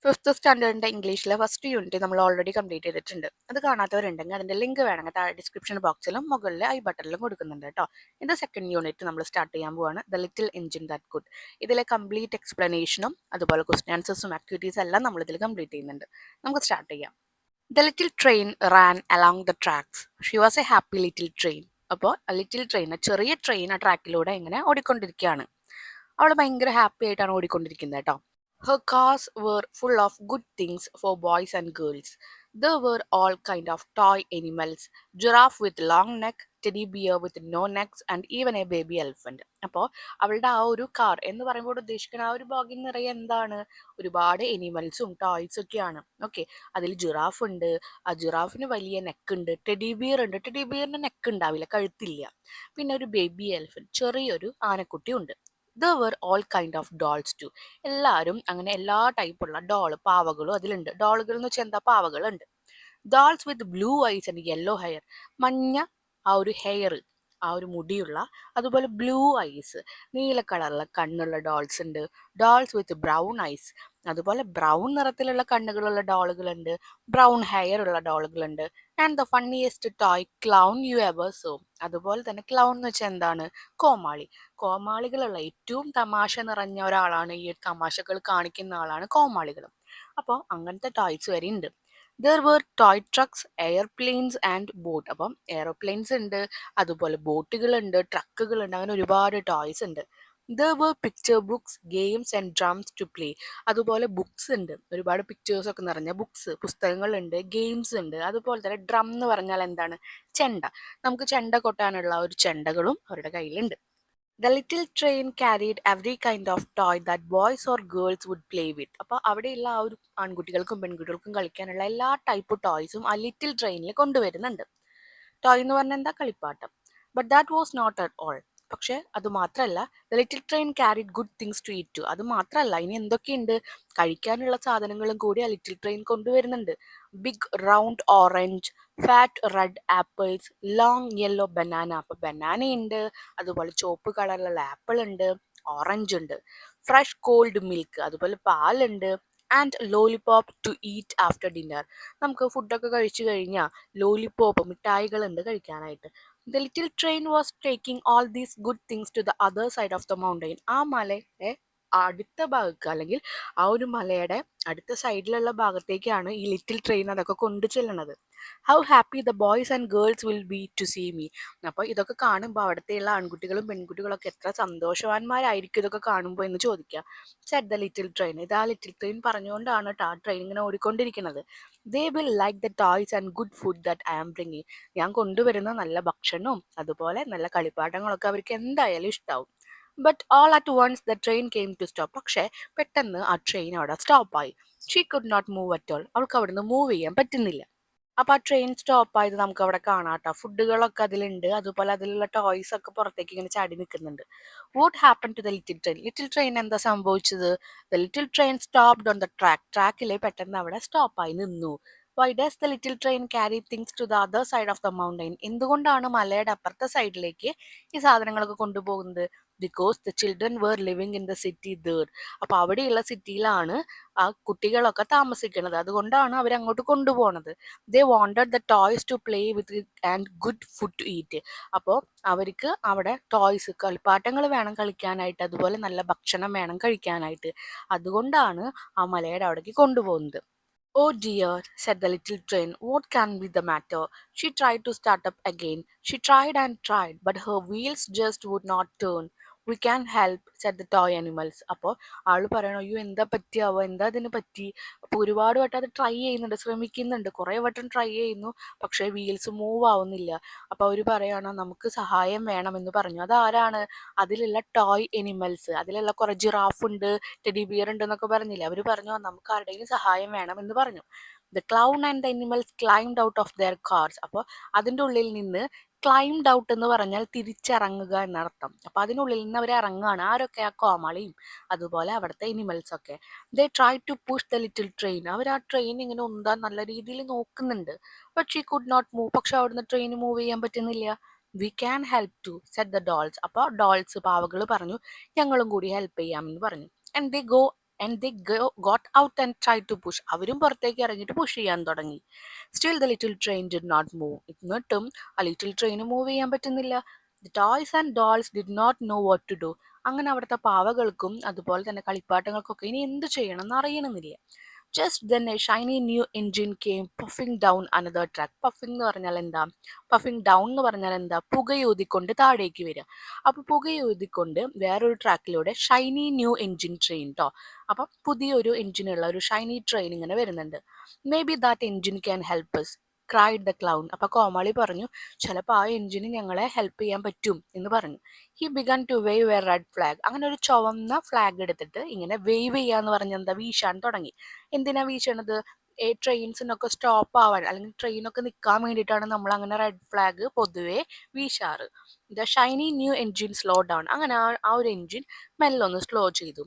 Fifth സ്റ്റാൻഡേർഡിൻ്റെ ഇംഗ്ലീഷിലെ first unit നമ്മൾ already complete ചെയ്തിട്ടുണ്ട്. അത് കാണാത്തവരുണ്ടെങ്കിൽ അതിൻ്റെ ലിങ്ക് വേണമെങ്കിൽ താഴെ ഡിസ്ക്രിപ്ഷൻ ബോക്സിലും മുകളിൽ ഐ ബട്ടണിലും കൊടുക്കുന്നുണ്ട് കേട്ടോ. ഇത് സെക്കൻഡ് യൂണിറ്റ് നമ്മൾ സ്റ്റാർട്ട് ചെയ്യാൻ പോവാണ്, the little engine that could. ഇതിലെ കംപ്ലീറ്റ് എക്സ്പ്ലനേഷനും അതുപോലെ ക്വസ്റ്റ്യൻ ആൻസേഴ്സും ആക്ടിവിറ്റീസ് എല്ലാം നമ്മൾ ഇതിൽ കംപ്ലീറ്റ് ചെയ്യുന്നുണ്ട്. നമുക്ക് സ്റ്റാർട്ട് ചെയ്യാം. The little train ran along the tracks. She was a happy little train. അപ്പോൾ ലിറ്റിൽ ട്രെയിൻ, ചെറിയ ട്രെയിൻ ആ ട്രാക്കിലൂടെ ഇങ്ങനെ ഓടിക്കൊണ്ടിരിക്കുകയാണ്. അവൾ ഭയങ്കര ഹാപ്പി ആയിട്ടാണ് ഓടിക്കൊണ്ടിരിക്കുന്നത് കേട്ടോ. Her cars were full of good things for boys and girls. There were all kind of toy animals, giraffe with long neck, teddy bear with no necks and even a baby elephant. അപ്പോൾ അവളുടെ ആ ഒരു car എന്ന് പറയുമ്പോൾ ഉദ്ദേശിക്കുന്ന ആ ഒരു ബോഗിൽ നിറയെ എന്താണ്, ഒരുപാട് എനിമൽസും ടോയ്സും ഒക്കെയാണ്. ഓക്കെ, അതിൽ ജിറാഫ് ഉണ്ട്, ആ ജിറാഫിന് വലിയ നെക്ക് ഉണ്ട്. ടെഡി ബിയർ ഉണ്ട്, ടെഡി ബിയറിന് നെക്ക് ഉണ്ടാവില്ല, കഴുത്തില്ല. പിന്നെ ഒരു ബേബി എലിഫന്റ്, ചെറിയൊരു ആനക്കുട്ടി ഉണ്ട്. There were all kind of dolls too. എല്ലാവരും അങ്ങനെ എല്ലാ ടൈപ്പുള്ള പാവകളും അതിലുണ്ട്. ഡോളുകൾ എന്ന് വെച്ചാൽ എന്താ, പാവകളുണ്ട്. Dolls with blue eyes and yellow hair. മഞ്ഞ ആ ഒരു ഹെയർ, ആ ഒരു മുടിയുള്ള, അതുപോലെ ബ്ലൂ ഐസ്, നീല കളറുള്ള കണ്ണുള്ള ഡോൾസ് ഉണ്ട്. ഡോൾസ് വിത്ത് ബ്രൗൺ ഐസ്, അതുപോലെ ബ്രൗൺ നിറത്തിലുള്ള കണ്ണുകളുള്ള ഡോളുകളുണ്ട്. ബ്രൗൺ ഹെയർ ഉള്ള ഡോളുകളുണ്ട്. And the funniest toy clown you ever saw. അതുപോലെ തന്നെ ക്ലൗൺ എന്ന് വെച്ചാൽ എന്താണ്, കോമാളി. കോമാളികളുള്ള ഏറ്റവും തമാശ നിറഞ്ഞ ഒരാളാണ്, ഈ തമാശകൾ കാണിക്കുന്ന ആളാണ് കോമാളികളും. അപ്പോൾ അങ്ങനത്തെ ടോയ്സ് വരെ ഉണ്ട്. There were toy trucks, airplanes and boat. അപ്പം എയർപ്ലെയിൻസ് ഉണ്ട്, അതുപോലെ ബോട്ടുകളുണ്ട്, ട്രക്കുകളുണ്ട്, അങ്ങനെ ഒരുപാട് ടോയ്സ് ഉണ്ട്. There were picture books, games and drums to play. അതുപോലെ ബുക്സ് ഉണ്ട്, ഒരുപാട് പിക്ചേഴ്സ് ഒക്കെ നിറഞ്ഞ ബുക്സ്, പുസ്തകങ്ങളുണ്ട്. ഗെയിംസ് ഉണ്ട്, അതുപോലെ തന്നെ ഡ്രം എന്ന് പറഞ്ഞാൽ എന്താണ്, ചെണ്ട. നമുക്ക് ചെണ്ട കൊട്ടാനുള്ള ഒരു ചെണ്ടകളും അവരുടെ കയ്യിലുണ്ട്. The little train carried every kind of toy that boys or girls would play with. അപ്പോൾ അവിടെയുള്ള ആ ഒരു ആൺകുട്ടികൾക്കും പെൺകുട്ടികൾക്കും കളിക്കാനുള്ള എല്ലാ ടൈപ്പ് ടോയ്സും ആ ലിറ്റിൽ ട്രെയിനിൽ കൊണ്ടുവരുന്നുണ്ട്. ടോയ് എന്ന് പറഞ്ഞാൽ എന്താ, കളിപ്പാട്ടം. But that was not at all. പക്ഷെ അത് മാത്രമല്ല, the little train carried good things to eat too. അത് മാത്രമല്ല, ഇനി എന്തൊക്കെയുണ്ട്, കഴിക്കാനുള്ള സാധനങ്ങളും കൂടി ആ ലിറ്റിൽ ട്രെയിൻ കൊണ്ടുവരുന്നുണ്ട്. Big round orange, fat red apples, long yellow banana. അപ്പോൾ ബനാന ഉണ്ട്, അതുപോലെ ചുവപ്പ് കളറിലുള്ള ആപ്പിൾ ഉണ്ട്, ഓറഞ്ച് ഉണ്ട്. ഫ്രഷ് കോൾഡ് മിൽക്ക്, അതുപോലെ പാലുണ്ട്. And lollipop to eat after dinner. നമുക്ക് ഫുഡൊക്കെ കഴിച്ചു കഴിഞ്ഞാൽ ലോലിപോപ്പ്, മിഠായികളുണ്ട് കഴിക്കാനായിട്ട്. The little train was taking all these good things to the other side of the mountain. ആ മലയുടെ അടുത്ത ഭാഗത്ത്, അല്ലെങ്കിൽ ആ ഒരു മലയുടെ അടുത്ത സൈഡിലുള്ള ഭാഗത്തേക്കാണ് ഈ ലിറ്റിൽ ട്രെയിൻ അതൊക്കെ കൊണ്ടു ചെല്ലണത്. How happy the boys and girls will be to see me. അപ്പോൾ ഇതൊക്കെ കാണുമ്പോൾ അവിടുത്തെയുള്ള ആൺകുട്ടികളും പെൺകുട്ടികളൊക്കെ എത്ര സന്തോഷവാന്മാരായിരിക്കും ഇതൊക്കെ കാണുമ്പോൾ എന്ന് ചോദിക്കുക. Said the little train. ഇത് ആ ലിറ്റിൽ ട്രെയിൻ പറഞ്ഞുകൊണ്ടാണ് കേട്ടോ ആ ട്രെയിൻ ഇങ്ങനെ ഓടിക്കൊണ്ടിരിക്കുന്നത്. They will like the toys and good food that I am bringing. ഞാൻ കൊണ്ടുവരുന്ന നല്ല ഭക്ഷണവും അതുപോലെ നല്ല കളിപ്പാട്ടങ്ങളൊക്കെ അവർക്ക് എന്തായാലും ഇഷ്ടാവും. But all at once the train came to stop. പക്ഷേ പെട്ടെന്ന് ആ ട്രെയിൻ അവിടെ സ്റ്റോപ്പായി. She could not move at all. അവൾക്ക് അവിടുന്ന് മൂവ് ചെയ്യാൻ പറ്റുന്നില്ല. അപ്പൊ ആ ട്രെയിൻ സ്റ്റോപ്പ് ആയത് നമുക്ക് അവിടെ കാണാട്ടോ. ഫുഡുകളൊക്കെ അതിലുണ്ട്, അതുപോലെ അതിലുള്ള ടോയ്സ് ഒക്കെ പുറത്തേക്ക് ഇങ്ങനെ ചാടി നിൽക്കുന്നുണ്ട്. What happen to the little train. Little train എന്താ സംഭവിച്ചത്? The little train stopped on the track. ട്രാക്കിലെ പെട്ടെന്ന് അവിടെ സ്റ്റോപ്പായി നിന്നു. Why does the little train carry things to the other side of the mountain. എന്തുകൊണ്ടാണ് മലയുടെ അപ്പുറത്തെ സൈഡിലേക്ക് ഈ സാധനങ്ങളൊക്കെ കൊണ്ടുപോകുന്നത്? Because the children were living in the city there. അപ്പൊ അവിടെയുള്ള സിറ്റിയിലാണ് ആ കുട്ടികളൊക്കെ താമസിക്കുന്നത്, അതുകൊണ്ടാണ് അവർ അങ്ങോട്ട് കൊണ്ടുപോകുന്നത്. They wanted the toys to play with and good food to eat. അപ്പോൾ അവർക്ക് അവിടെ ടോയ്സ്, കളിപ്പാട്ടങ്ങൾ വേണം കളിക്കാനായിട്ട്, അതുപോലെ നല്ല ഭക്ഷണം വേണം കഴിക്കാനായിട്ട്. അതുകൊണ്ടാണ് ആ മലയുടെ അവിടേക്ക് കൊണ്ടുപോകുന്നത്. Oh dear, said the little train, what can be the matter? She tried to start up again. She tried and tried, but her wheels just would not turn. We can help, said the toy animals. അപ്പോൾ ആള് പറയണു, അയ്യോ എന്താ പറ്റിയാവോ, എന്താ അതിന് പറ്റി? അപ്പോൾ ഒരുപാട് വട്ടം അത് ട്രൈ ചെയ്യുന്നുണ്ട്, ശ്രമിക്കുന്നുണ്ട്, കുറേ വട്ടം ട്രൈ ചെയ്യുന്നു, പക്ഷേ വീൽസ് മൂവ് ആവുന്നില്ല. അപ്പോൾ അവർ പറയണം, നമുക്ക് സഹായം വേണമെന്ന് പറഞ്ഞു. അതാരാണ്? അതിലുള്ള ടോയ് എനിമൽസ്, അതിലുള്ള കുറേ ജിറാഫ് ഉണ്ട്, ടെഡി ബിയർ ഉണ്ട് എന്നൊക്കെ പറഞ്ഞില്ലേ, അവർ പറഞ്ഞു നമുക്ക് ആരുടെയും സഹായം വേണം എന്ന് പറഞ്ഞു. The clown and the animals climbed out of their cars. അപ്പോൾ അതിൻ്റെ ഉള്ളിൽ നിന്ന് ക്ലൈംഡ് ഔട്ട് എന്ന് പറഞ്ഞാൽ തിരിച്ചിറങ്ങുക എന്നർത്ഥം. അപ്പോൾ അതിനുള്ളിൽ നിന്ന് അവർ ഇറങ്ങുകയാണ്. ആരൊക്കെ? ആ കോമാളിയും അതുപോലെ അവിടുത്തെ എനിമൽസ് ഒക്കെ. They try to push the little train. അവർ ആ ട്രെയിൻ ഇങ്ങനെ ഉന്താൻ നല്ല രീതിയിൽ നോക്കുന്നുണ്ട്. But she could not move. പക്ഷെ അവിടുന്ന് ട്രെയിൻ മൂവ് ചെയ്യാൻ പറ്റുന്നില്ല. We can help too, said the dolls. അപ്പോൾ ഡോൾസ്, പാവകൾ പറഞ്ഞു, ഞങ്ങളും കൂടി ഹെൽപ്പ് ചെയ്യാമെന്ന് പറഞ്ഞു. And they go and they got out and tried to push. അവരും പുറത്തേക്ക് ഇറങ്ങിയിട്ട് പുഷ് ചെയ്യാൻ തുടങ്ങി. Still the little train did not move. എന്നിട്ടും ആ ലിറ്റിൽ ട്രെയിൻ മൂവ് ചെയ്യാൻ പറ്റുന്നില്ല. The toys and dolls did not know what to do. അങ്ങനെ അവിടുത്തെ പാവകൾക്കും അതുപോലെ തന്നെ കളിപ്പാട്ടങ്ങൾക്കൊക്കെ ഇനി എന്ത് ചെയ്യണം എന്ന് അറിയണമെന്നില്ല. Just then a shiny new engine came puffing down another track. Puffing എന്ന് പറഞ്ഞാൽ എന്താ? പഫിംഗ് ഡൗൺ എന്ന് പറഞ്ഞാൽ എന്താ? പുകയൂതിക്കൊണ്ട് താഴേക്ക് വരിക. അപ്പൊ പുകയൂതിക്കൊണ്ട് വേറൊരു ട്രാക്കിലൂടെ ഷൈനി ന്യൂ എൻജിൻ ട്രെയിൻ ട്ടോ. അപ്പൊ പുതിയൊരു എൻജിനുള്ള ഒരു ഷൈനി ട്രെയിൻ ഇങ്ങനെ വരുന്നുണ്ട്. May be that engine can help us, cried the clown. അപ്പൊ കോമാളി പറഞ്ഞു, ചിലപ്പോൾ ആ എൻജിന് ഞങ്ങളെ ഹെൽപ്പ് ചെയ്യാൻ പറ്റും എന്ന് പറഞ്ഞു. He began to wave a red flag. അങ്ങനെ ഒരു ചുവന്ന ഫ്ലാഗ് എടുത്തിട്ട് ഇങ്ങനെ വേവ് ചെയ്യാന്ന് പറഞ്ഞ എന്താ, വീശാൻ തുടങ്ങി. എന്തിനാ വീശണത്? ട്രെയിൻസിനൊക്കെ സ്റ്റോപ്പ് ആവാൻ അല്ലെങ്കിൽ ട്രെയിനൊക്കെ നിൽക്കാൻ വേണ്ടിയിട്ടാണ് നമ്മൾ അങ്ങനെ റെഡ് ഫ്ലാഗ് പൊതുവെ വീശാറ്. The shiny new engine slow down. അങ്ങനെ ആ ഒരു എൻജിൻ മെല്ലെ ഒന്ന് സ്ലോ ചെയ്തു.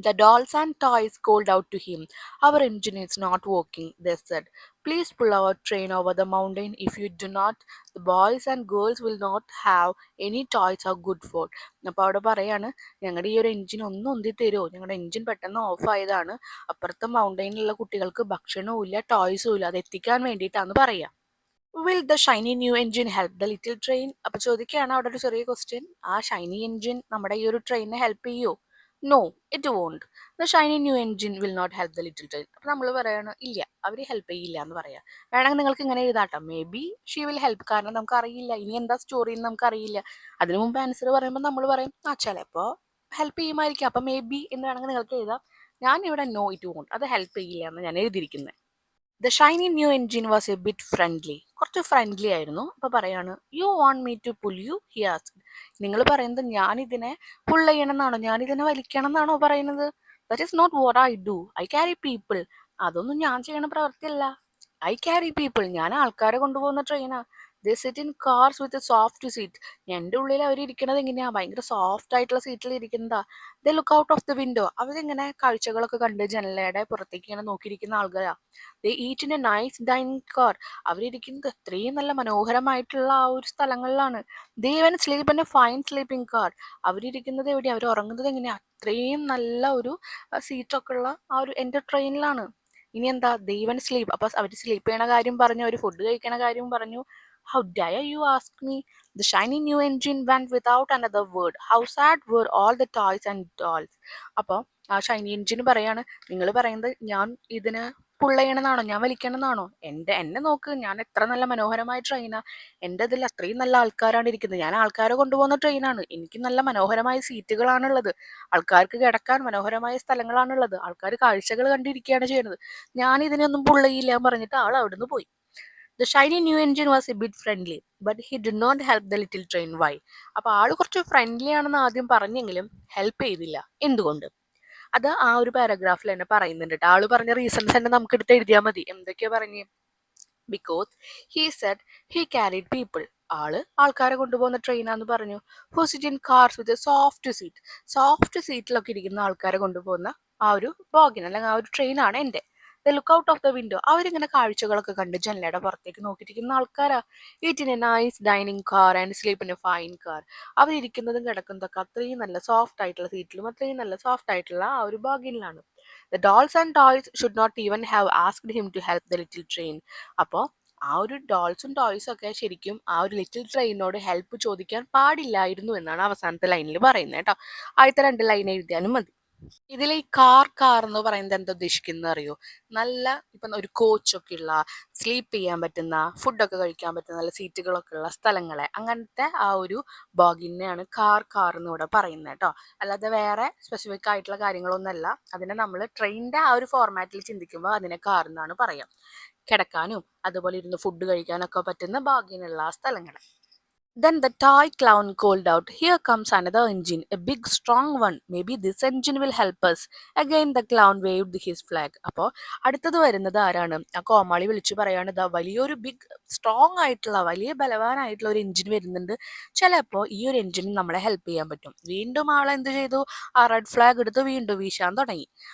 The dolls and toys called out to him. Our engine is not working, they said. Please pull our train over the mountain. If you do not, the boys and girls will not have any toys or good food. അപ്പോൾ അവിടെ പറയാണ്, ഞങ്ങളുടെ ഈ ഒരു engine ഒന്ന് ഉന്തി തരുമോ? ഞങ്ങളുടെ എൻജിൻ പെട്ടെന്ന് ഓഫ് ആയതാണ്. അപ്പുറത്തെ മൗണ്ടൈനിലുള്ള കുട്ടികൾക്ക് ഭക്ഷണവും ഇല്ല, ടോയ്സും ഇല്ല. അത് എത്തിക്കാൻ വേണ്ടിയിട്ടാണ് പറയാം. Will the shiny new engine help the little train? അപ്പൊ ചോദിക്കുകയാണ് അവിടെ ഒരു ചെറിയ ക്വസ്റ്റ്യൻ. ആ ഷൈനി എൻജിൻ നമ്മുടെ ഈ ഒരു ട്രെയിനിനെ ഹെൽപ്പ് ചെയ്യോ? No, it won't. The shiny new engine will not help the little train. അപ്പൊ നമ്മൾ പറയണം, ഇല്ല, അവർ ഹെൽപ്പ് ചെയ്യില്ല എന്ന് പറയാം. വേണമെങ്കിൽ നിങ്ങൾക്ക് ഇങ്ങനെ എഴുതാട്ടോ, may be she will help. കാരണം നമുക്ക് അറിയില്ല, ഇനി എന്താ സ്റ്റോറി എന്ന് നമുക്ക് അറിയില്ല. അതിനു മുമ്പ് ആൻസർ പറയുമ്പോൾ നമ്മൾ പറയും, ആ ചിലപ്പോ ഹെൽപ്പ് ചെയ്യുമായിരിക്കും. അപ്പൊ മേ ബി എന്ന് വേണമെങ്കിൽ നിങ്ങൾക്ക് എഴുതാം. ഞാൻ ഇവിടെ നോ, ഇറ്റ് വോണ്ട്, അത് ഹെൽപ്പ് ചെയ്യില്ല എന്ന് ഞാൻ എഴുതിയിരിക്കുന്നത്. The shiny new engine was a bit friendly. കുറച്ച് ഫ്രണ്ട്ലി ആയിരുന്നു. അപ്പൊ പറയാണ്, you want me to pull you, he asked. നിങ്ങൾ പറയുന്നത് ഞാൻ ഇതിനെ പുൾ ചെയ്യണം എന്നാണോ, ഞാൻ ഇതിനെ വലിക്കണം എന്നാണോ പറയുന്നത്? That is not what I do, I carry people. അതൊന്നും ഞാൻ ചെയ്യണ പ്രവൃത്തിയല്ല. ഐ ക്യാരി പീപ്പിൾ, ഞാൻ ആൾക്കാരെ കൊണ്ടുപോകുന്ന ട്രെയിനാ. They sit in cars with soft seat. എൻ്റെ ഉള്ളിൽ അവർ ഇരിക്കണത് എങ്ങനെയാ? ഭയങ്കര സോഫ്റ്റ് ആയിട്ടുള്ള സീറ്റിൽ ഇരിക്കുന്നതാ. They look out of the window. അവരിങ്ങനെ കാഴ്ചകളൊക്കെ കണ്ട് ജനലയുടെ പുറത്തേക്ക് ഇങ്ങനെ നോക്കിയിരിക്കുന്ന ആൾക്കാരാ. They eat in a nice dining car. അവരിയ്ക്കുന്നത് അത്രയും നല്ല മനോഹരമായിട്ടുള്ള ആ ഒരു സ്ഥലങ്ങളിലാണ്. They even sleep in a fine sleeping car. അവരിയ്ക്കുന്നത് എവിടെയാ? അവർ ഉറങ്ങുന്നത് എങ്ങനെയാ? അത്രയും നല്ല ഒരു സീറ്റൊക്കെ ഉള്ള ആ ഒരു എൻ്റെ ട്രെയിനിലാണ്. ഇനി എന്താ? ദേ ഈവൻ സ്ലീപ്പ്. അപ്പൊ അവർ സ്ലീപ്പ് ചെയ്യണ കാര്യം പറഞ്ഞു, അവർ ഫുഡ് കഴിക്കണ കാര്യം പറഞ്ഞു. How Dyer you ask me? The shiny new engine went without another word. How sad were all the toys and dolls. അപ്പോൾ ആ ഷൈനി എൻജിന് പറയാണ്, നിങ്ങൾ പറയുന്നത് ഞാൻ ഇതിന് പുള്ളയണമെന്നാണോ, ഞാൻ വലിക്കണമെന്നാണോ? എന്നെ നോക്ക്, ഞാൻ എത്ര നല്ല മനോഹരമായ ട്രെയിനാ. എൻ്റെ ഇതിൽ അത്രയും നല്ല ആൾക്കാരാണ് ഇരിക്കുന്നത്. ഞാൻ ആൾക്കാരെ കൊണ്ടുപോകുന്ന ട്രെയിനാണ്. എനിക്ക് നല്ല മനോഹരമായ സീറ്റുകളാണുള്ളത്. ആൾക്കാർക്ക് കിടക്കാൻ മനോഹരമായ സ്ഥലങ്ങളാണുള്ളത്. ആൾക്കാർ കാഴ്ചകൾ കണ്ടിരിക്കുകയാണ് ചെയ്യുന്നത്. ഞാൻ ഇതിനൊന്നും പുള്ളയില്ല എന്ന് പറഞ്ഞിട്ട് ആൾ അവിടുന്ന് പോയി. The shiny new engine was a bit friendly, but he did not help the little train. Why? അപ്പൊ ആള് കുറച്ച് ഫ്രണ്ട്ലി ആണെന്ന് ആദ്യം പറഞ്ഞെങ്കിലും ഹെൽപ്പ് ചെയ്തില്ല. എന്തുകൊണ്ട്? അത് ആ ഒരു പാരഗ്രാഫിൽ തന്നെ പറയുന്നുണ്ട് ട്ടോ. ആള് പറഞ്ഞ റീസൺസ് തന്നെ നമുക്ക് എടുത്ത് എഴുതിയാൽ മതി. എന്തൊക്കെയാ പറഞ്ഞേ? Because he said he carried people. ആൾക്കാരെ കൊണ്ടുപോകുന്ന ട്രെയിനാന്ന് പറഞ്ഞു. Who sit in cars with soft seat. Soft സീറ്റിലൊക്കെ ഇരിക്കുന്ന ആൾക്കാരെ കൊണ്ടുപോകുന്ന ആ ഒരു ബോഗിൻ അല്ലെങ്കിൽ ആ ഒരു ട്രെയിനാണ് എൻ്റെ. The look out of the window. അവരിങ്ങനെ കാഴ്ചകളൊക്കെ കണ്ട് ജനലയുടെ പുറത്തേക്ക് നോക്കിയിരിക്കുന്ന ആൾക്കാരാ. Eat in a nice dining car and sleep in a fine car. അവരിയ്ക്കുന്നതും കിടക്കുന്നതൊക്കെ അത്രയും നല്ല സോഫ്റ്റ് ആയിട്ടുള്ള സീറ്റിലും അത്രയും നല്ല സോഫ്റ്റ് ആയിട്ടുള്ള ആ ഒരു ബോഗിനിലാണ്. The dolls and toys should not even have asked him to help the little train. അപ്പോൾ ആ ഒരു ഡോൾസും ടോയ്സും ഒക്കെ ശരിക്കും ആ ഒരു ലിറ്റിൽ ട്രെയിനോട് ഹെൽപ്പ് ചോദിക്കാൻ പാടില്ലായിരുന്നു എന്നാണ് അവസാനത്തെ ലൈനിൽ പറയുന്നത് കേട്ടോ. ആദ്യത്തെ 2 ലൈൻ എഴുതിയാലും മതി. ഇതിൽ ഈ കാർ എന്ന് പറയുന്നത് എന്താ ഉദ്ദേശിക്കുന്നത് അറിയോ? നല്ല ഇപ്പം ഒരു കോച്ചൊക്കെ ഉള്ള, സ്ലീപ്പ് ചെയ്യാൻ പറ്റുന്ന, ഫുഡൊക്കെ കഴിക്കാൻ പറ്റുന്ന നല്ല സീറ്റുകളൊക്കെ ഉള്ള സ്ഥലങ്ങളെ, അങ്ങനത്തെ ആ ഒരു ബോഗിനെയാണ് കാർ എന്ന് ഇവിടെ പറയുന്നത് കേട്ടോ. അല്ലാതെ വേറെ സ്പെസിഫിക് ആയിട്ടുള്ള കാര്യങ്ങളൊന്നുമല്ല. അതിനെ നമ്മൾ ട്രെയിനിന്റെ ആ ഒരു ഫോർമാറ്റിൽ ചിന്തിക്കുമ്പോൾ അതിനെ കാർ എന്നാണ് പറയാം. കിടക്കാനും അതുപോലെ ഇരുന്ന് ഫുഡ് കഴിക്കാനൊക്കെ പറ്റുന്ന ബോഗിനുള്ള സ്ഥലങ്ങളെ. Then the toy clown called out, here comes another engine, a big strong one. Maybe this engine will help us. Again the clown waved his flag. അപ്പോൾ അടുത്തത് വരുന്നത് ആരാണ്? ആ കോമാളി വിളിച്ചു പറയാണ്, ദാ വലിയൊരു ബിഗ് സ്ട്രോങ് ആയിട്ടുള്ള വലിയ ബലവാനായിട്ടുള്ള ഒരു എഞ്ചിൻ വരുന്നുണ്ട്. ചിലപ്പോൾ ഈ ഒരു എഞ്ചിന് നമ്മളെ ഹെൽപ്പ് ചെയ്യാൻ പറ്റും. വീണ്ടും ആളെ എന്ത് ചെയ്തു? ആ റെഡ് ഫ്ലാഗ് എടുത്ത് വീണ്ടും വീശാൻ തുടങ്ങി.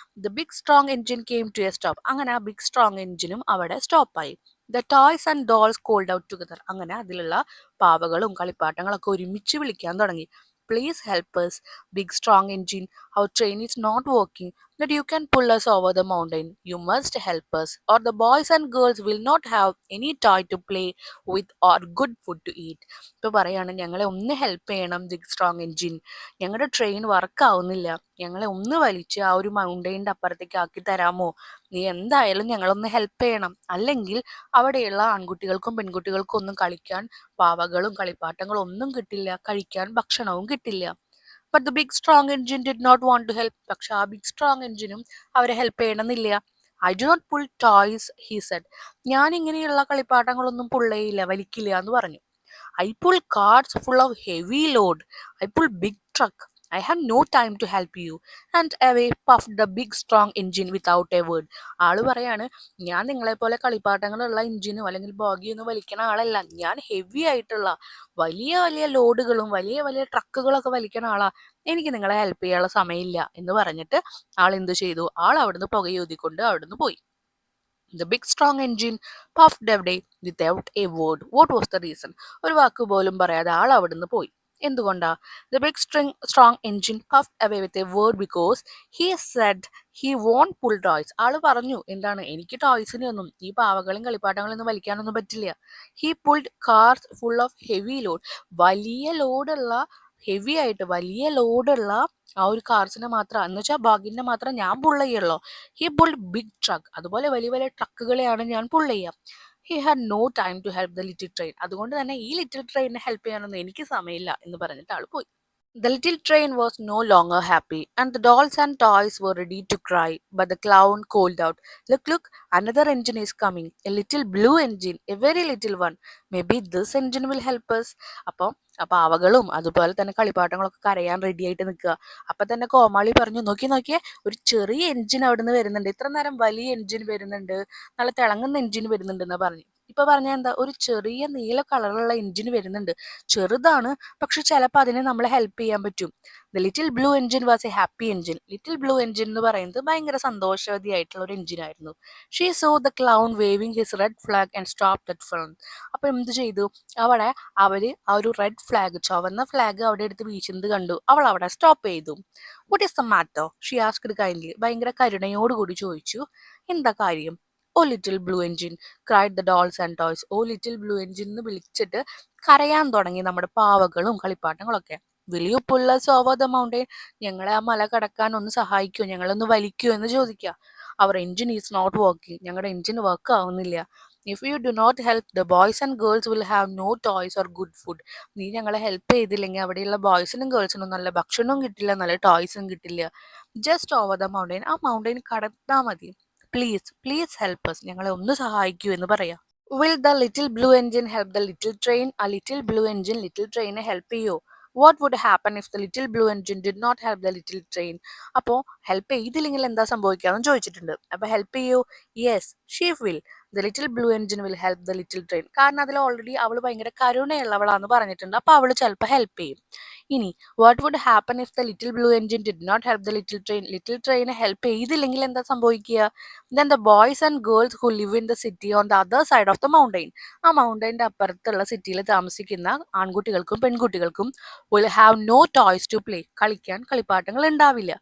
The big strong engine came to a stop. അങ്ങനെ ആ ബിഗ് സ്ട്രോങ് എഞ്ചിനും അവിടെ സ്റ്റോപ്പായി. The toys and dolls called out together. അങ്ങനെ അതിലുള്ള പാവകളും കളിപ്പാട്ടങ്ങളൊക്കെ ഒരുമിച്ച് വിളിക്കാൻ തുടങ്ങി. Please help us, big strong engine, our train is not working. that you can pull us over the mountain. You must help us, or the boys and girls will not have any toy to play with or good food to eat. ഇപ്പോൾ പറയാണ് ഞങ്ങളെ ഒന്ന് help ചെയ്യണം big strong engine. ഞങ്ങളുടെ train work ആവുന്നില്ല. ഞങ്ങളെ ഒന്ന് വലിച്ച് ആ ഒരു മൗണ്ടെയിൻ്റെ അപ്പുറത്തേക്ക് ആക്കി തരാമോ? നീ എന്തായാലും ഞങ്ങളൊന്ന് ഹെൽപ്പ് ചെയ്യണം. അല്ലെങ്കിൽ അവിടെയുള്ള ആൺകുട്ടികൾക്കും പെൺകുട്ടികൾക്കും ഒന്നും കളിക്കാൻ പാവകളും കളിപ്പാട്ടങ്ങളും ഒന്നും കിട്ടില്ല, കഴിക്കാൻ ഭക്ഷണവും കിട്ടില്ല. But the big strong engine did not want to help. പക്ഷെ ആ ബിഗ് സ്ട്രോങ് എൻജിനും അവരെ ഹെൽപ്പ് ചെയ്യണമെന്നില്ല. I do not pull toys he said. ഞാൻ ഇങ്ങനെയുള്ള കളിപ്പാട്ടങ്ങളൊന്നും പുള്ളയില്ല, വലിക്കില്ല എന്ന് പറഞ്ഞു. I pull carts full of heavy load. I pull big truck. I have no time to help you. And away puffed the big strong engine without a word. ആള് പറയാണ്, ഞാൻ നിങ്ങളെപ്പോലെ കളിപ്പാട്ടങ്ങളുള്ള എഞ്ചിനോ അല്ലെങ്കിൽ ബോഗിയൊന്നും വലിക്കണ ആളല്ല. ഞാൻ ഹെവി ആയിട്ടുള്ള വലിയ വലിയ ലോഡുകളും വലിയ വലിയ ട്രക്കുകളൊക്കെ വലിക്കണ ആളാ. എനിക്ക് നിങ്ങളെ ഹെൽപ്പ് ചെയ്യാനുള്ള സമയമില്ല എന്ന് പറഞ്ഞിട്ട് ആൾ എന്ത് ചെയ്തു? ആൾ അവിടുന്ന് പുകയൂതിക്കൊണ്ട് അവിടുന്ന് പോയി. The big strong engine puffed away without a word. What was the reason? ഒരു വാക്ക് പോലും പറയാതെ ആൾ അവിടുന്ന് പോയി. എന്തുകൊണ്ടാ? The big strong engine puffed away with a word because he said he won't pull toys. ആള് പറഞ്ഞു എന്താണ്, എനിക്ക് ടോയ്സിനെ ഒന്നും ഈ പാവകളും കളിപ്പാട്ടങ്ങളൊന്നും വലിക്കാനൊന്നും പറ്റില്ല. He pulled cars full of heavy load. വലിയ ലോഡുള്ള ഹെവി ആയിട്ട് വലിയ ലോഡുള്ള ആ ഒരു കാർസിനെ മാത്രം എന്ന് വെച്ചാൽ ബാഗിനെ മാത്രം ഞാൻ പുള്ള ചെയ്യുള്ളൂ. He pulled big truck. അതുപോലെ വലിയ വലിയ ട്രക്കുകളെയാണ് ഞാൻ പുള്ള ചെയ്യുക. He had no time to help the little train. അതുകൊണ്ട് തന്നെ ഈ ലിറ്റിൽ ട്രെയിനിനെ ഹെൽപ്പ് ചെയ്യാനൊന്നും എനിക്ക് സമയമില്ല എന്ന് പറഞ്ഞിട്ട് ആൾ പോയി. The little train was no longer happy, and the dolls and toys were ready to cry. But the clown called out, "Look, look, another engine is coming. A little blue engine, a very little one. Maybe this engine will help us." അപ്പം പാവകളും അതുപോലെ തന്നെ കളിപ്പാട്ടങ്ങളൊക്കെ കരയാൻ ready ആയിട്ട് നിൽക്കുക. അപ്പം തന്നെ കോമാളി പറഞ്ഞു, നോക്കിയേ, ഒരു ചെറിയ എഞ്ചിൻ അവിടെ നിന്ന് വരുന്നുണ്ട്. ഇത്ര നേരം വലിയ എഞ്ചിൻ വരുന്നുണ്ട്, നല്ല തിളങ്ങുന്ന എഞ്ചിൻ വരുന്നുണ്ട് എന്ന് പറഞ്ഞു. ഇപ്പൊ പറഞ്ഞാൽ എന്താ, ഒരു ചെറിയ നീല കളറുള്ള എഞ്ചിൻ വരുന്നുണ്ട്. ചെറുതാണ്, പക്ഷെ ചിലപ്പോൾ അതിനെ നമ്മളെ ഹെൽപ്പ് ചെയ്യാൻ പറ്റും. The little blue engine was a happy engine. Little blue engine എന്ന് പറയുന്നത് ഭയങ്കര സന്തോഷവതിയായിട്ടുള്ള ഒരു എഞ്ചിൻ ആയിരുന്നു. She so the clown waving his red flag and stop that film. അപ്പൊ എന്ത് ചെയ്തു? അവിടെ അവര് ആ ഒരു റെഡ് ഫ്ലാഗ്, ചുവന്ന ഫ്ലാഗ് അവിടെ എടുത്ത് വീശുന്നത് കണ്ടു. അവൾ അവിടെ സ്റ്റോപ്പ് ചെയ്തു. What is the matter? She asked kindly. ഭയങ്കര കരുണയോടുകൂടി ചോദിച്ചു, എന്താ കാര്യം? Oh little blue engine cried the dolls and toys. Oh little blue engine എന്ന് വിളിച്ചിട്ട് കരയാൻ തുടങ്ങി നമ്മുടെ പാവകളും കളിപ്പാട്ടങ്ങളൊക്കെ. Will you pull us over the mountain? ഞങ്ങളെ ആ മല കടക്കാൻ ഒന്ന് സഹായിക്കുമോ, ഞങ്ങളൊന്ന് വലിക്കുമോ എന്ന് ചോദിക്കുക. അവർ എഞ്ചിൻ ഈസ് നോട്ട് വർക്കിംഗ്. ഞങ്ങളുടെ എഞ്ചിൻ വർക്ക് ആവുന്നില്ല. If you do not help the boys and girls will have no toys or good food. നീ ഞങ്ങളെ ഹെൽപ്പ് ചെയ്തില്ലെങ്കിൽ അവിടെയുള്ള ബോയ്സിനും ഗേൾസിനും നല്ല ഭക്ഷണവും കിട്ടില്ല, നല്ല ടോയ്സും കിട്ടില്ല. ജസ്റ്റ് ഓവർ ദ മൗണ്ടെയിൻ, ആ മൗണ്ടെയിൻ കടന്നാൽ മതി. Please please help us. ഞങ്ങളെ ഒന്ന് സഹായിക്കൂ എന്ന് പറയാം. Will the little blue engine help the little train? A little blue engine little train help ചെയ്യോ? What would happen if the little blue engine did not help the little train? അപ്പോൾ help ചെയ്തില്ലെങ്കിൽ എന്താ സംഭവിക്കാന്ന് ചോദിച്ചിട്ടുണ്ട്. അപ്പൊ help ചെയ്യൂ? Yes, she will. The little blue engine will help the little train. കാരണം അതിൽ already അവൾ ഭയങ്കര കരുണയുള്ളവളാന്ന് പറഞ്ഞിട്ടുണ്ട്. അപ്പൊ അവൾ ചിലപ്പോൾ ഹെൽപ്പ് ചെയ്യും. ഇനി what would happen if the little blue engine did not help the little train? Little ട്രെയിനെ ഹെൽപ്പ് ചെയ്തില്ലെങ്കിൽ എന്താ സംഭവിക്കുക? Then the boys and girls who live in the city on the other side of the mountain, ആ മൗണ്ടൈൻ്റെ അപ്പുറത്തുള്ള സിറ്റിയിൽ താമസിക്കുന്ന ആൺകുട്ടികൾക്കും പെൺകുട്ടികൾക്കും will have no toys to play. കളിക്കാൻ കളിപ്പാട്ടങ്ങൾ ഉണ്ടാവില്ല.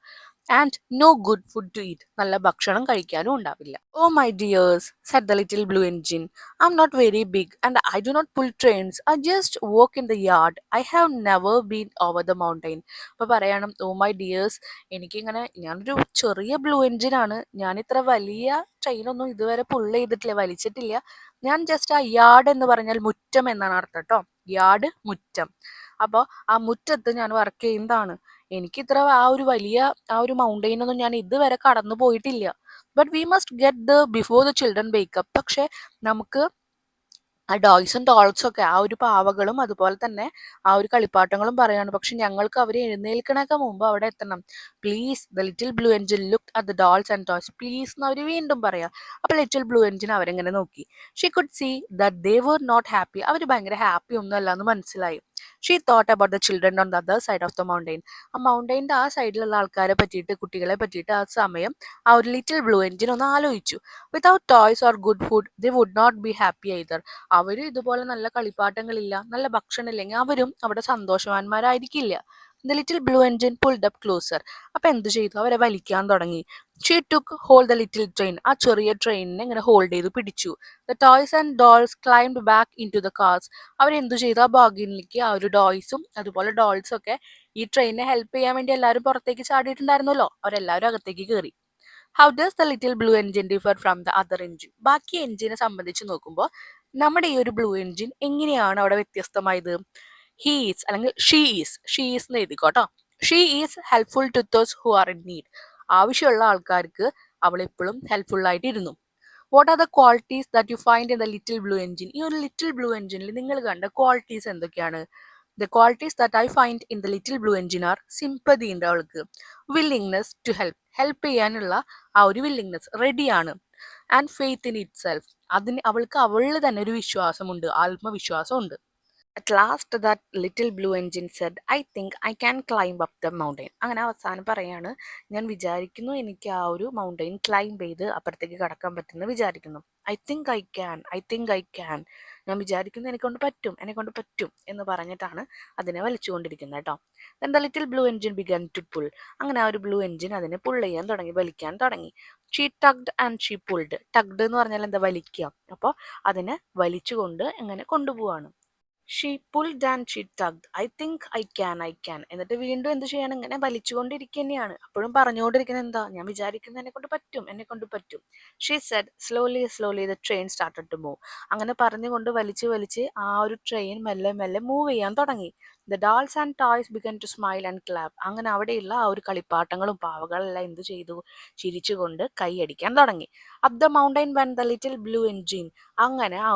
And no good food to eat. നല്ല ഭക്ഷണം കഴിക്കാനും ഉണ്ടാവില്ല. Oh my dears, said the little blue engine. I'm not very big and I do not pull trains. I just walk in the yard. I have never been over the mountain. അപ്പോൾ പറയണം, ഓ my dears, എനിക്കിങ്ങനെ ഞാനൊരു ചെറിയ blue എഞ്ചിനാണ്. ഞാൻ ഇത്ര വലിയ ട്രെയിനൊന്നും ഇതുവരെ പുള്ള ചെയ്തിട്ടില്ല, വലിച്ചിട്ടില്ല. ഞാൻ ജസ്റ്റ് ആ യാർഡ് എന്ന് പറഞ്ഞാൽ മുറ്റം എന്നാണ് അർത്ഥം കേട്ടോ. യാർഡ്, മുറ്റം. അപ്പോൾ ആ മുറ്റത്ത് ഞാൻ വർക്ക് ചെയ്യുന്നതാണ്. എനിക്ക് ഇത്ര ആ ഒരു മൗണ്ടെയിനൊന്നും ഞാൻ ഇതുവരെ കടന്നു പോയിട്ടില്ല. But we must get the before the children wake up. പക്ഷെ നമുക്ക് ആ ഡോയ്സും ഡോൾസും ഒക്കെ ആ ഒരു പാവകളും അതുപോലെ തന്നെ ആ ഒരു കളിപ്പാട്ടങ്ങളും പറയാണ്, പക്ഷെ ഞങ്ങൾക്ക് അവർ എഴുന്നേൽക്കണൊക്കെ മുമ്പ് അവിടെ എത്തണം. Please. The little blue engine look at the dolls and toys. Please എന്ന് അവർ വീണ്ടും പറയാം. അപ്പോൾ ലിറ്റിൽ ബ്ലൂ എഞ്ചിൻ അവരെങ്ങനെ നോക്കി. She could see that they were not happy. അവർ ഭയങ്കര ഹാപ്പി ഒന്നും അല്ല എന്ന് മനസ്സിലായി. She thought about the children on the other side of the mountain. ആ മൗണ്ടെയിൻ്റെ ആ സൈഡിലുള്ള ആൾക്കാരെ പറ്റിയിട്ട്, കുട്ടികളെ പറ്റിയിട്ട് ആ സമയം ആ ഒരു ലിറ്റിൽ ബ്ലൂ എഞ്ചിൻ ഒന്ന് ആലോചിച്ചു. Without toys or good food they would not be happy either. അവരും ഇതുപോലെ നല്ല കളിപ്പാട്ടങ്ങളില്ല, നല്ല ഭക്ഷണം ഇല്ലെങ്കിൽ അവരും അവിടെ സന്തോഷവാന്മാരായിരിക്കില്ല. The little blue engine pulled up closer. അപ്പോൾ എന്ത് ചെയ്തു? അവരെ വലിക്കാൻ തുടങ്ങി. She took hold the little train. ആ ചെറിയ ട്രെയിനിനെ ഇങ്ങനെ ഹോൾഡ് ചെയ്ത് പിടിച്ചു. The toys and dolls climb back into the cars. അവരെന്തു ചെയ്തു? ആ ഭാഗ്യനിലേക്ക് ആ ഒരു ടോയ്സും അതുപോലെ ഡോൾസും ഒക്കെ ഈ ട്രെയിനിനെ ഹെൽപ്പ് ചെയ്യാൻ വേണ്ടി എല്ലാവരും പുറത്തേക്ക് ചാടിയിട്ടുണ്ടായിരുന്നല്ലോ. അവരെല്ലാവരും അകത്തേക്ക് കയറി. How does the little blue engine differ from the other engine? ബാക്കി എൻജിനെ സംബന്ധിച്ച് നോക്കുമ്പോൾ നമ്മുടെ ഈ ഒരു ബ്ലൂ എൻജിൻ എങ്ങനെയാണ് അവിടെ വ്യത്യസ്തമായത്? ഹീസ് അല്ലെങ്കിൽ ഷീ ഈസ് എന്ന് എഴുതിക്കോട്ടോ. She is helpful to those who are in need. ആവശ്യമുള്ള ആൾക്കാർക്ക് അവൾ എപ്പോഴും ഹെൽപ്ഫുൾ ആയിട്ടിരുന്നു. What are the qualities that you find in the little blue engine? ഈ ഒരു ലിറ്റിൽ ബ്ലൂ എൻജിനിൽ നിങ്ങൾ കണ്ട ക്വാളിറ്റീസ് എന്തൊക്കെയാണ്? The qualities that I find in the little blue engine are sympathy ഉണ്ട് അവൾക്ക്, വില്ലിങ്നെസ് ടു ഹെൽപ്പ് ചെയ്യാനുള്ള ആ ഒരു വില്ലിങ്നെസ്, റെഡിയാണ്, and faith in it self. അവൾക്ക് അവളിൽ തന്നെ ഒരു വിശ്വാസമുണ്ട്, ആത്മവിശ്വാസമുണ്ട്. At last that little blue engine said, I think I can climb up the mountain. അങ്ങനെ അവസാനം പറയാണ്, ഞാൻ വിചാരിക്കുന്നു എനിക്ക് ആ ഒരു മൗണ്ടെയിൻ ക്ലൈംബ് ചെയ്ത് അപ്പുറത്തേക്ക് കടക്കാൻ പറ്റുമെന്ന് വിചാരിക്കുന്നു. I think I can. ഞാൻ വിചാരിക്കുന്നു എന്നെ കൊണ്ട് പറ്റും എന്ന് പറഞ്ഞിട്ടാണ് അതിനെ വലിച്ചുകൊണ്ടിരിക്കുന്നത് കേട്ടോ. Then the little blue engine began to pull. അങ്ങനെ ആ ഒരു ബ്ലൂ എൻജിൻ അതിനെ പുൾ ചെയ്യാൻ തുടങ്ങി, വലിക്കാൻ തുടങ്ങി. She tugged and she pulled. Tugged എന്ന് പറഞ്ഞാൽ എന്താ? വലിക്കുക. അപ്പോൾ അതിനെ വലിച്ചുകൊണ്ട് എങ്ങനെ കൊണ്ടുപോവാണ്. She pulled and she tugged. I think I can. എന്നിട്ട് വീണ്ടും എന്ത് ചെയ്യണം? ഇങ്ങനെ വലിച്ചുകൊണ്ടിരിക്കുക തന്നെയാണ്. അപ്പോഴും പറഞ്ഞുകൊണ്ടിരിക്കുന്നത് എന്താ? ഞാൻ വിചാരിക്കുന്നത് എന്നെ കൊണ്ട് പറ്റും. She said slowly the train started to move. അങ്ങനെ പറഞ്ഞുകൊണ്ട് വലിച്ച് ആ ഒരു ട്രെയിൻ മെല്ലെ മെല്ലെ മൂവ് ചെയ്യാൻ തുടങ്ങി. The dolls and toys began to smile and clap. അങ്ങനെ അവിടെയുള്ള ആ ഒരു കളിപ്പാട്ടങ്ങളും പാവകളെല്ലാം എന്ത് ചെയ്തു? ചിരിച്ചുകൊണ്ട് കൈയടിക്കാൻ തുടങ്ങി. Up the mountain when the little blue engine. അങ്ങനെ ആ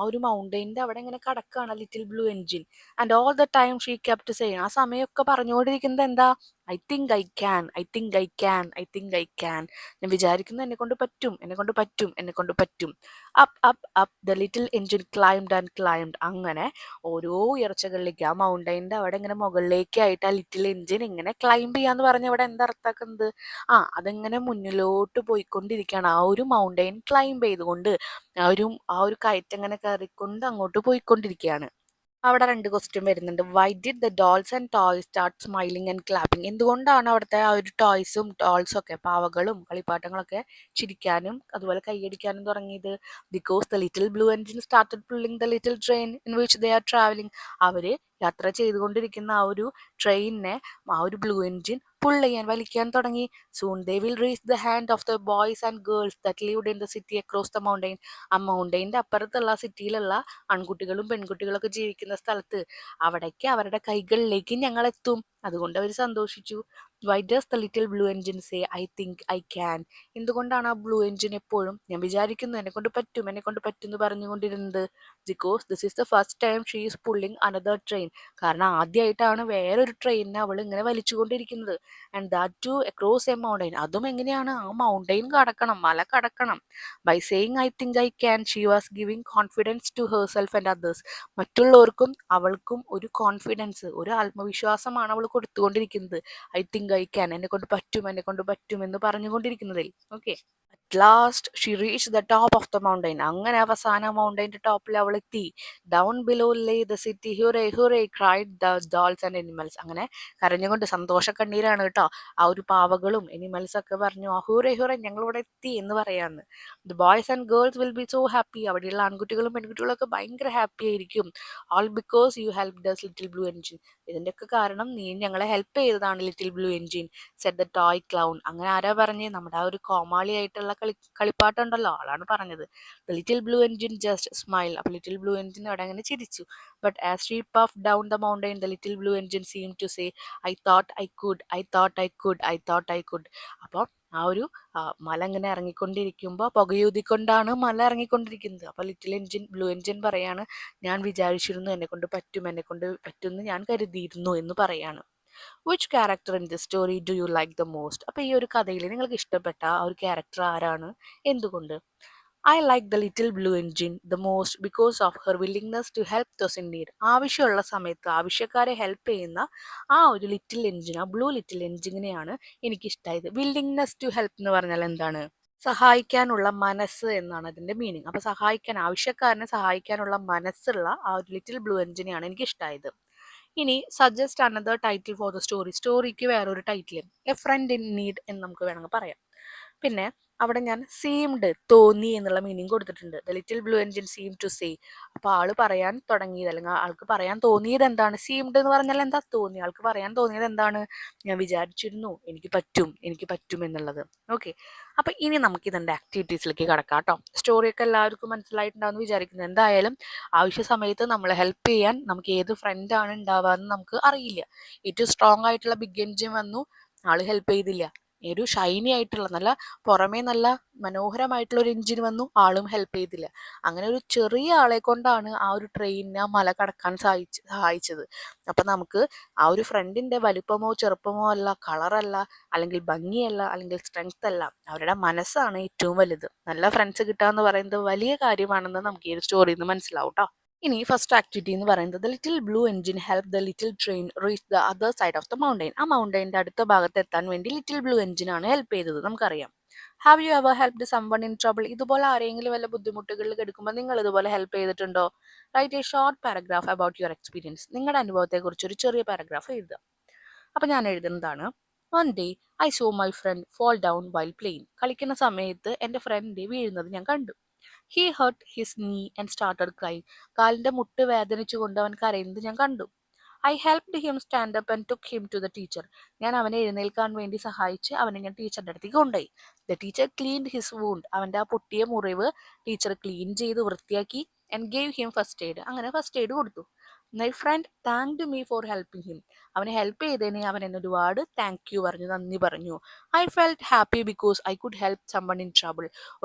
ഒരു മൗണ്ടെയിൻ്റെ അവിടെ ഇങ്ങനെ കടക്കാണ് little blue engine. And all the time she kept saying. ആ സമയമൊക്കെ പറഞ്ഞുകൊണ്ടിരിക്കുന്നത് എന്താ? I think I can. ഞാൻ വിചാരിക്കുന്നു എന്നെ കൊണ്ട് പറ്റും. Up the little engine climbed. അങ്ങനെ ഓരോ ഉയർച്ചകളിലേക്ക് ആ മൗണ്ടെയിൻ്റെ അവിടെ ഇങ്ങനെ മുകളിലേക്കായിട്ട് ആ ലിറ്റിൽ എൻജിൻ ഇങ്ങനെ ക്ലൈംബ് ചെയ്യാന്ന് പറഞ്ഞ ഇവിടെ എന്താ അർത്ഥമാക്കുന്നത്? അതിങ്ങനെ മുന്നിലോട്ട് പോയിക്കൊണ്ടിരിക്കുകയാണ്. ആ ഒരു മൗണ്ടെയിൻ ക്ലൈംബ് ചെയ്തുകൊണ്ട് ആ ഒരു കയറ്റം ഇങ്ങനെ കയറിക്കൊണ്ട് അങ്ങോട്ട് പോയിക്കൊണ്ടിരിക്കുകയാണ്. അവിടെ 2 ക്വസ്റ്റ്യൻ വരുന്നുണ്ട്. Why did the dolls and toys start smiling and clapping? എന്തുകൊണ്ടാണ് അവിടുത്തെ ആ ഒരു ഡോൾസും ഒക്കെ പാവകളും കളിപ്പാട്ടങ്ങളൊക്കെ ചിരിക്കാനും അതുപോലെ കൈയടിക്കാനും തുടങ്ങിയത്? Because the little blue engine started pulling the little train in which they are travelling. അവര് യാത്ര ചെയ്തുകൊണ്ടിരിക്കുന്ന ആ ഒരു ട്രെയിനിനെ ആ ഒരു ബ്ലൂ എൻജിൻ വലിക്കാൻ തുടങ്ങി. Soon they will reach the hand of the boys and girls that lived in the city across the mountain. ആ മൗണ്ടെയിൻ്റെ അപ്പുറത്തുള്ള സിറ്റിയിലുള്ള ആൺകുട്ടികളും പെൺകുട്ടികളൊക്കെ ജീവിക്കുന്ന സ്ഥലത്ത് അവിടേക്ക് അവരുടെ കൈകളിലേക്ക് ഞങ്ങൾ എത്തും. അതുകൊണ്ട് അവർ സന്തോഷിച്ചു. Y does the little blue engine say I think I can? എന്തുകൊണ്ടാണ് ആ ബ്ലൂ എൻജിൻ എപ്പോഴും ഞാൻ വിചാരിക്കുന്നു എന്നെ കൊണ്ട് പറ്റും എന്ന് പറഞ്ഞുകൊണ്ടിരുന്നത്? Because this is the first time she is pulling another train. കാരണം ആദ്യമായിട്ടാണ് വേറൊരു ട്രെയിനിനെ അവൾ ഇങ്ങനെ വലിച്ചുകൊണ്ടിരിക്കുന്നത്. And that to across a mountain. അതും എങ്ങനെയാണ്? ആ മൗണ്ടെയിൻ കടക്കണം, മല കടക്കണം. By saying I think I can she was giving confidence to herself and others. മറ്റുള്ളവർക്കും അവൾക്കും ഒരു കോൺഫിഡൻസ്, ഒരു ആത്മവിശ്വാസമാണ് അവൾ കൊടുത്തുകൊണ്ടിരിക്കുന്നത്. I think I can. എന്നെ കൊണ്ട് പറ്റും എന്ന് പറഞ്ഞുകൊണ്ടിരിക്കുന്നതിൽ. Okay. At last she reach the top of the mountain. അങ്ങനെ അവസാന മൗണ്ടെയിൻ്റെ ടോപ്പിൽ അവൾ എത്തി. Down below lay the city. Hurray cried the dolls and animals. അങ്ങനെ കരഞ്ഞുകൊണ്ട് സന്തോഷക്കണ്ണീരാണ് കേട്ടോ. ആ ഒരു പാവകളും എനിമൽസ് ഒക്കെ പറഞ്ഞു, ഹുറേ ഞങ്ങളിവിടെ എത്തി എന്ന് പറയാന്ന്. The boys and girls will be so happy. അവിടെയുള്ള ആൺകുട്ടികളും പെൺകുട്ടികളും ഒക്കെ ഭയങ്കര ഹാപ്പി ആയിരിക്കും. All because you help us little blue engine. ഇതിൻ്റെയൊക്കെ കാരണം നീ ഞങ്ങളെ ഹെൽപ്പ് ചെയ്തതാണ് little blue engine. Said the toy clown. അങ്ങനെ ആരാ പറഞ്ഞേ? നമ്മുടെ ആ ഒരു കോമാളിയായിട്ടുള്ള കളിപ്പാട്ടം ഉണ്ടല്ലോ, ആളാണ് പറഞ്ഞത്. The little blue engine just smile. അപ്പോൾ ലിറ്റിൽ ബ്ലൂ എൻജിൻ അവിടെ അങ്ങനെ ചിരിച്ചു. But as she puff down the mountain the little blue engine seem to say I thought I could. അപ്പോൾ ആ ഒരു മല ഇങ്ങനെ ഇറങ്ങിക്കൊണ്ടിരിക്കുമ്പോൾ പുകയൂതിക്കൊണ്ടാണ് മല ഇറങ്ങിക്കൊണ്ടിരിക്കുന്നത്. അപ്പോൾ ബ്ലൂ എൻജിൻ പറയാണ്, ഞാൻ വിചാരിച്ചിരുന്നു എന്നെ കൊണ്ട് പറ്റുമെന്ന് ഞാൻ കരുതിയിരുന്നു എന്ന് പറയാണ്. Which character in this story do you like the most? അപ്പോൾ ഈ ഒരു കഥയിൽ നിങ്ങൾക്ക് ഇഷ്ടപ്പെട്ട ആ ഒരു ക്യാരക്ടർ ആരാണ്? എന്തുകൊണ്ട്? I like the little blue engine the most because of her willingness to help those in need. ആവശ്യമുള്ള സമയത്ത് ആവശ്യക്കാരെ ഹെൽപ്പ് ചെയ്യുന്ന ആ ഒരു ലിറ്റിൽ എൻജിൻ, ആ ബ്ലൂ ലിറ്റിൽ എൻജിനെയാണ് എനിക്കിഷ്ടമായത്. വില്ലിങ്നെസ് ടു ഹെൽപ്പ് എന്ന് പറഞ്ഞാൽ എന്താണ്? സഹായിക്കാനുള്ള മനസ്സ് എന്നാണ് അതിൻ്റെ മീനിങ്. അപ്പോൾ ആവശ്യക്കാരനെ സഹായിക്കാനുള്ള മനസ്സുള്ള ആ ഒരു ലിറ്റിൽ ബ്ലൂ എൻജിനെയാണ് എനിക്കിഷ്ടമായത്. ഇനി suggest another title for the story. സ്റ്റോറിക്ക് വേറൊരു title a friend in need എന്ന് നമുക്ക് വേണമെങ്കിൽ പറയാം. പിന്നെ അവിടെ ഞാൻ സീംഡ് തോന്നി എന്നുള്ള മീനിങ് കൊടുത്തിട്ടുണ്ട്. The little blue engine seem to say. അപ്പോൾ ആള് പറയാൻ തുടങ്ങിയത് അല്ലെങ്കിൽ ആൾക്ക് പറയാൻ തോന്നിയത് എന്താണ്? സീംഡ് എന്ന് പറഞ്ഞാൽ എന്താ? തോന്നി. ആൾക്ക് പറയാൻ തോന്നിയത് എന്താണ്? ഞാൻ വിചാരിച്ചിരുന്നു എനിക്ക് പറ്റും എന്നുള്ളത്. ഓക്കെ, അപ്പം ഇനി നമുക്ക് ഇതിൻ്റെ ആക്ടിവിറ്റീസിലേക്ക് കടക്കാം കേട്ടോ. സ്റ്റോറിയൊക്കെ എല്ലാവർക്കും മനസ്സിലായിട്ടുണ്ടാവുമെന്ന് വിചാരിക്കുന്നു. എന്തായാലും ആവശ്യ സമയത്ത് നമ്മളെ ഹെൽപ്പ് ചെയ്യാൻ നമുക്ക് ഏത് ഫ്രണ്ടാണ് ഉണ്ടാവുക എന്ന് നമുക്ക് അറിയില്ല. ഏറ്റവും സ്ട്രോങ് ആയിട്ടുള്ള ബിഗ് എൻജിൻ വന്നു, ആള് ഹെൽപ്പ് ചെയ്തില്ല. ഒരു ഷൈനി ആയിട്ടുള്ള നല്ല പുറമേ നല്ല മനോഹരമായിട്ടുള്ള ഒരു എഞ്ചിൻ വന്നു, ആളും ഹെൽപ്പ് ചെയ്തില്ല. അങ്ങനെ ഒരു ചെറിയ ആളെ കൊണ്ടാണ് ആ ഒരു ട്രെയിനിനെ ആ മല കടക്കാൻ സഹായിച്ചത്. അപ്പം നമുക്ക് ആ ഒരു ഫ്രണ്ടിന്റെ വലുപ്പമോ ചെറുപ്പമോ അല്ല, കളറല്ല, അല്ലെങ്കിൽ ഭംഗിയല്ല, അല്ലെങ്കിൽ സ്ട്രെങ്ത് അല്ല, അവരുടെ മനസ്സാണ് ഏറ്റവും വലുത്. നല്ല ഫ്രണ്ട്സ് കിട്ടുക എന്ന് പറയുന്നത് വലിയ കാര്യമാണെന്ന് നമുക്ക് ഈ ഒരു സ്റ്റോറിയിൽ നിന്ന് മനസ്സിലാവും കേട്ടോ. ഇനി ഫസ്റ്റ് ആക്ടിവിറ്റി എന്ന് പറയുന്നത് little blue engine help the little train reach the other side of the mountain. ആ മൗണ്ടൈൻ്റെ അടുത്ത ഭാഗത്ത് എത്താൻ വേണ്ടി ലിറ്റിൽ ബ്ലൂ എൻജിനാണ് ഹെൽപ്പ് ചെയ്തത്, നമുക്കറിയാം. Have you ever helped someone in trouble? ഇതുപോലെ ആരെങ്കിലും വല്ല ബുദ്ധിമുട്ടുകളിൽ കിടക്കുമ്പോൾ നിങ്ങൾ ഇതുപോലെ ഹെൽപ്പ് ചെയ്തിട്ടുണ്ടോ? Write a short paragraph about your experience. നിങ്ങളുടെ അനുഭവത്തെക്കുറിച്ച് ഒരു ചെറിയ പാരഗ്രാഫ് എഴുതുക. അപ്പം ഞാൻ എഴുതുന്നതാണ്: one day I saw my friend fall down while playing. കളിക്കുന്ന സമയത്ത് എൻ്റെ ഫ്രണ്ട് വീഴുന്നത് ഞാൻ കണ്ടു. He hurt his knee and started cry. കാലിൻ്റെ മുട്ട് വേദനിച്ചുകൊണ്ട് അവൻ കരയുന്നത് ഞാൻ കണ്ടു. I helped him stand up and took him to the teacher. ഞാൻ അവനെ എഴുന്നേൽക്കാൻ വേണ്ടി സഹായിച്ച് അവനെ ഞാൻ ടീച്ചറിൻ്റെ അടുത്തേക്ക് കൊണ്ടുപോയി. The teacher cleaned his wound. അവൻ്റെ ആ പൊട്ടിയ മുറിവ് ടീച്ചർ ക്ലീൻ ചെയ്ത് വൃത്തിയാക്കി. And gave him first aid. അങ്ങനെ ഫസ്റ്റ് എയ്ഡ് കൊടുത്തു. My friend thanked me for helping him. അവനെ ഹെൽപ്പ് ചെയ്തതിന് അവൻ എന്നെ ഒരുപാട് താങ്ക് യു പറഞ്ഞു, നന്ദി പറഞ്ഞു. I felt happy because I could help someone in trouble.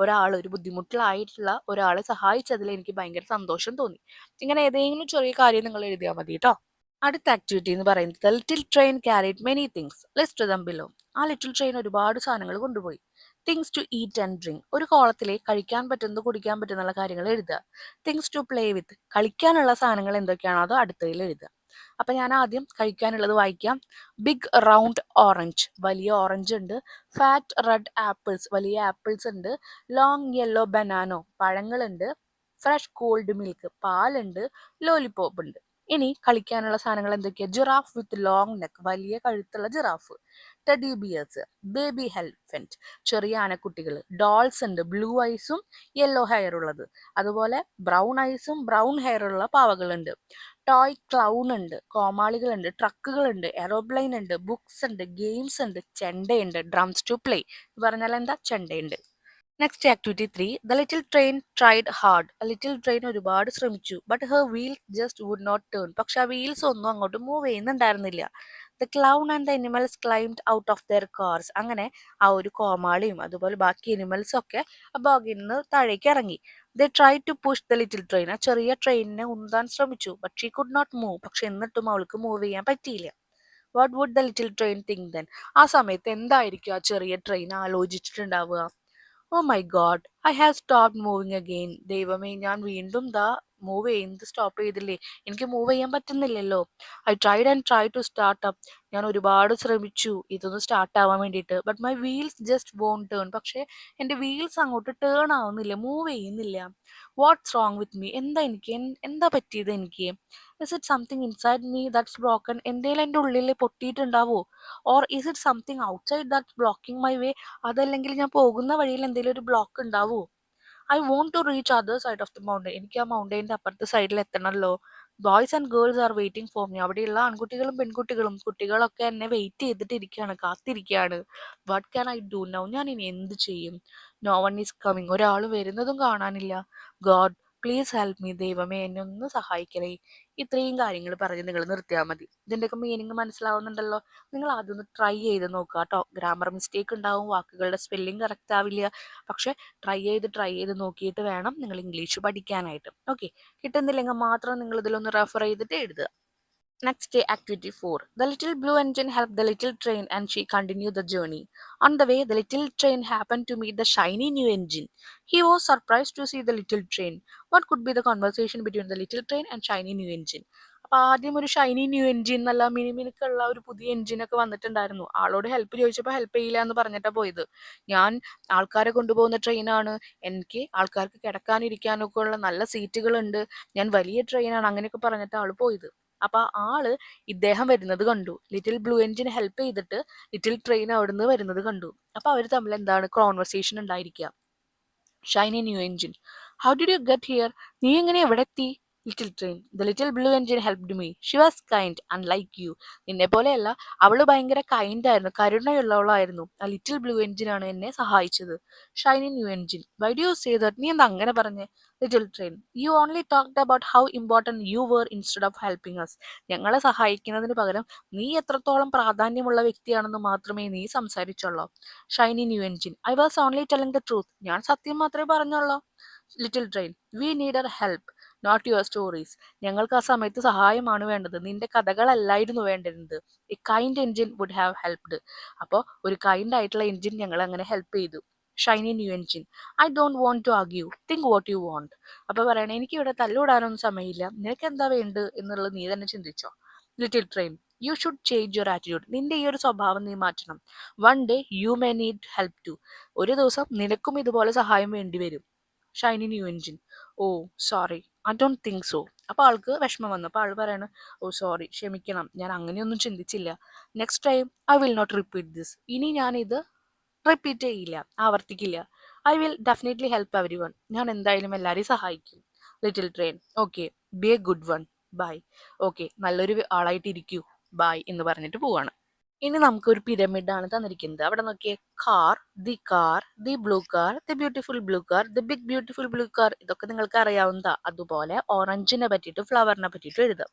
ഒരു ബുദ്ധിമുട്ടിലായിട്ടുള്ള ഒരാളെ സഹായിച്ചതിൽ എനിക്ക് ഭയങ്കര സന്തോഷം തോന്നി. ഇങ്ങനെ ഏതെങ്കിലും ചെറിയ കാര്യം നിങ്ങൾ എഴുതിയാൽ മതി കേട്ടോ. അടുത്ത ആക്ടിവിറ്റി എന്ന് പറയുന്നത് little train carried many things, list them below. ആ ലിറ്റിൽ ട്രെയിൻ ഒരുപാട് സാധനങ്ങൾ കൊണ്ടുപോയി. Things to eat and drink. ഒരു കോളത്തിലെ കഴിക്കാൻ പറ്റുന്നത് കുടിക്കാൻ പറ്റുന്ന കാര്യങ്ങൾ എഴുതുക. Things to play with. കളിക്കാനുള്ള സാധനങ്ങൾ എന്തൊക്കെയാണോ അത് അടുത്തതിൽ എഴുതുക. അപ്പം ഞാൻ ആദ്യം കഴിക്കാനുള്ളത് വായിക്കാം. ബിഗ് റൗണ്ട് ഓറഞ്ച്, വലിയ ഓറഞ്ച് ഉണ്ട്. ഫാറ്റ് റെഡ് ആപ്പിൾസ്, വലിയ ആപ്പിൾസ് ഉണ്ട്. ലോങ് യെല്ലോ ബനാനോ, പഴങ്ങളുണ്ട്. ഫ്രഷ് കോൾഡ് മിൽക്ക്, പാലുണ്ട്. ലോലിപോപ്പ് ഉണ്ട്. ഇനി കളിക്കാനുള്ള സാധനങ്ങൾ എന്തൊക്കെയാ? ജിറാഫ് വിത്ത് ലോങ് നെക്ക്, വലിയ കഴുത്തുള്ള giraffe. Teddy bears, baby elephant, ചെറിയ ആനക്കുട്ടികൾ. ഡോൾസ് ഉണ്ട്, ബ്ലൂ ഐസും യെല്ലോ ഹെയർ ഉള്ളത്. അതുപോലെ ബ്രൗൺ ഐസും ബ്രൗൺ ഹെയർ ഉള്ള പാവകളുണ്ട്. ടോയ് ക്ലൗൺ ഉണ്ട്, കോമാളികളുണ്ട്. ട്രക്കുകളുണ്ട്, എറോപ്ലെയിൻ ഉണ്ട്. ബുക്സ് ഉണ്ട്, ഗെയിംസ് ഉണ്ട്. ചെണ്ടയുണ്ട്, ഡ്രംസ് ടു പ്ലേ. പറഞ്ഞാൽ എന്താ? ചെണ്ടയുണ്ട്. Next activity 3. The little train tried hard. Little train ഒരുപാട് ശ്രമിച്ചു. But her wheels just would not turn. പക്ഷെ ആ വീൽസ് ഒന്നും അങ്ങോട്ട് മൂവ് ചെയ്യുന്നുണ്ടായിരുന്നില്ല. The clown and the animals climbed out of their cars. അങ്ങനെ ആ ഒരു കോമാളിയും അതുപോലെ ബാക്കി എനിമൽസും ഒക്കെ ആ ബോഗിൽ നിന്ന് താഴേക്ക് ഇറങ്ങി. The try to push the little train. ആ ചെറിയ ട്രെയിനിനെ ഉന്താൻ ശ്രമിച്ചു. But she could not move. പക്ഷെ എന്നിട്ടും അവൾക്ക് മൂവ് ചെയ്യാൻ പറ്റിയില്ല. What would the little train think then? ആ സമയത്ത് എന്തായിരിക്കും ആ ചെറിയ ട്രെയിൻ ആലോചിച്ചിട്ടുണ്ടാവുക? Oh my god, I have stop moving again. ദൈവമേ, ഞാൻ വീണ്ടും മൂവ് ചെയ്യുന്നത് സ്റ്റോപ്പ് ചെയ്തില്ലേ? എനിക്ക് മൂവ് ചെയ്യാൻ പറ്റുന്നില്ലല്ലോ. I tried and try to start up. ഞാൻ ഒരുപാട് ശ്രമിച്ചു ഇതൊന്ന് സ്റ്റാർട്ട് ആവാൻ വേണ്ടിയിട്ട്. But my wheels just won't turn. പക്ഷേ എൻ്റെ വീൽസ് അങ്ങോട്ട് ടേൺ ആവുന്നില്ല, മൂവ് ചെയ്യുന്നില്ല. What's wrong with me? എന്താ പറ്റിയത് എനിക്ക്? Is it something inside me that's broken? എന്തേലും എൻ്റെ ഉള്ളിൽ പൊട്ടിയിട്ടുണ്ടാവോ? Or is it something outside that's blocking my way? അതല്ലെങ്കിൽ ഞാൻ പോകുന്ന വഴിയിൽ എന്തെങ്കിലും ഒരു ബ്ലോക്ക് ഉണ്ടാവോ? I want to reach other side of the mountain. എനിക്ക് ആ മൗണ്ടൈൻ്റെ അപ്പുറത്തെ സൈഡിൽ എത്തണമല്ലോ. Boys and girls are waiting for me. അവിടെയുള്ള ആൺകുട്ടികളും പെൺകുട്ടികളും കുട്ടികളൊക്കെ എന്നെ വെയിറ്റ് ചെയ്തിട്ടിരിക്കുകയാണ്, കാത്തിരിക്കുകയാണ്. What can I do now? ഞാൻ ഇനി എന്ത് ചെയ്യും? No one is coming. ഒരാൾ വരുന്നതും കാണാനില്ല. God please help me. ദൈവമേ, എന്നെ ഒന്ന് സഹായിക്കണേ. ഇത്രയും കാര്യങ്ങൾ പറഞ്ഞ് നിങ്ങൾ നിർത്തിയാൽ മതി. ഇതിൻ്റെയൊക്കെ മീനിങ് മനസ്സിലാവുന്നുണ്ടല്ലോ? നിങ്ങൾ ആദ്യം ഒന്ന് ട്രൈ ചെയ്ത് നോക്കുക കേട്ടോ. ഗ്രാമർ മിസ്റ്റേക്ക് ഉണ്ടാവും, വാക്കുകളുടെ സ്പെല്ലിംഗ് കറക്റ്റ് ആവില്ല. പക്ഷെ ട്രൈ ചെയ്ത് നോക്കിയിട്ട് വേണം നിങ്ങൾ ഇംഗ്ലീഷ് പഠിക്കാനായിട്ട്. ഓക്കെ, കിട്ടുന്നില്ലെങ്കിൽ മാത്രം നിങ്ങൾ ഇതിലൊന്ന് റെഫർ ചെയ്തിട്ട് എഴുതുക. Next day, activity 4. The little blue engine helped the little train and she continued the journey. On the way, the little train happened to meet the shiny new engine. He was surprised to see the little train. What could be the conversation between the little train and shiny new engine? അപ്പോൾ ആദ്യം ഒരു Shiny new engine നല്ല മിനുമിനുക്കുള്ള ഒരു പുതിയ എൻജിനൊക്കെ വന്നിട്ടുണ്ടായിരുന്നു. ആളോട് help ചോദിച്ചപ്പോൾ help ചെയ്യില്ല എന്ന് പറഞ്ഞിട്ടാണ് പോയത്. ഞാൻ ആൾക്കാരെ കൊണ്ടുപോകുന്ന ട്രെയിനാണ്, എനിക്ക് ആൾക്കാർക്ക് കിടക്കാനും ഇരിക്കാനൊക്കെ ഉള്ള നല്ല സീറ്റുകളുണ്ട്, ഞാൻ വലിയ ട്രെയിനാണ്, അങ്ങനെയൊക്കെ പറഞ്ഞിട്ട് ആൾ പോയത്. അപ്പൊ ആള് ഇദ്ദേഹം വരുന്നത് കണ്ടു. ലിറ്റിൽ ബ്ലൂ എൻജിൻ ഹെൽപ്പ് ചെയ്തിട്ട് ലിറ്റിൽ ട്രെയിൻ അവിടുന്ന് വരുന്നത് കണ്ടു. അപ്പൊ അവർ തമ്മിൽ എന്താണ് കോൺവെർസേഷൻ ഉണ്ടായിരിക്കുക. Shiny new engine, how did you get here? നീ എങ്ങനെ എവിടെ എത്തി? Little train, the little blue engine helped me, she was kind unlike you. നിന്നെ പോലെയല്ല, അവള് ഭയങ്കര കൈൻഡ് ആയിരുന്നു, കരുണയുള്ളവളായിരുന്നു. ആ ലിറ്റിൽ ബ്ലൂ എൻജിൻ ആണ് എന്നെ സഹായിച്ചത്. Shiny new engine, why do you say that? നീ എന്താ അങ്ങനെ പറഞ്ഞേ? Little train, you only talked about how important you were instead of helping us. ഞങ്ങളെ സഹായിക്കുന്നതിന് പകരം നീ എത്രത്തോളം പ്രാധാന്യമുള്ള വ്യക്തിയാണെന്ന് മാത്രമേ നീ സംസാരിച്ചുള്ളൂ. Shiny new engine, I was only telling the truth. ഞാൻ സത്യം മാത്രമേ പറഞ്ഞുള്ളൂ. Little train, we need uh help, not your stories. ഞങ്ങൾക്ക് ആ സമയത്ത് സഹായമാണ് വേണ്ടത്, നിന്റെ കഥകളല്ലായിരുന്നു വേണ്ടിരുന്നത്. A kind engine would have helped. അപ്പോൾ ഒരു കൈൻഡ് ആയിട്ടുള്ള എൻജിൻ ഞങ്ങൾ അങ്ങനെ ഹെൽപ്പ് ചെയ്തു. Shiny new engine, I don't want to argue, think what you want. അപ്പൊ പറയണേ, എനിക്ക് ഇവിടെ തല്ലുകൂടാനൊന്നും സമയമില്ല, നിനക്ക് എന്താ വേണ്ടത് എന്നുള്ളത് നീ തന്നെ ചിന്തിച്ചോ. Little train, you should change your attitude. നിന്റെ ഈ ഒരു സ്വഭാവം നീ മാറ്റണം. One day you may need help too. ഒരു ദിവസം നിനക്കും ഇതുപോലെ സഹായം വേണ്ടി വരും. Shiny new engine, oh sorry, I don't think so. അപ്പൊ ആൾക്ക് വിഷമം വന്നു. അപ്പൊ ആൾ പറയാണ്, ഓ സോറി, ക്ഷമിക്കണം, ഞാൻ അങ്ങനെയൊന്നും ചിന്തിച്ചില്ല. Next time I will not repeat this. ഇനി ഞാൻ ഇത് റിപ്പീറ്റ് ചെയ്യില്ല, ആവർത്തിക്കില്ല. I will definitely help everyone. ഞാൻ എന്തായാലും എല്ലാവരെയും സഹായിക്കും. Little train, okay, be a good one, bye. Okay, നല്ലൊരു ആളായിട്ട് ഇരിക്കൂ, ബൈ എന്ന് പറഞ്ഞിട്ട് പോവാണ്. ഇനി നമുക്ക് ഒരു പിരമിഡാണ് തന്നിരിക്കുന്നത്. അവിടെ നോക്കിയേ, car, the blue car, the beautiful blue car, the big beautiful blue car. ഇതൊക്കെ നിങ്ങൾക്ക് അറിയാവുന്നതാ. അതുപോലെ ഓറഞ്ചിനെ പറ്റിയിട്ട് ഫ്ലവറിനെ പറ്റിയിട്ട് എഴുതാം.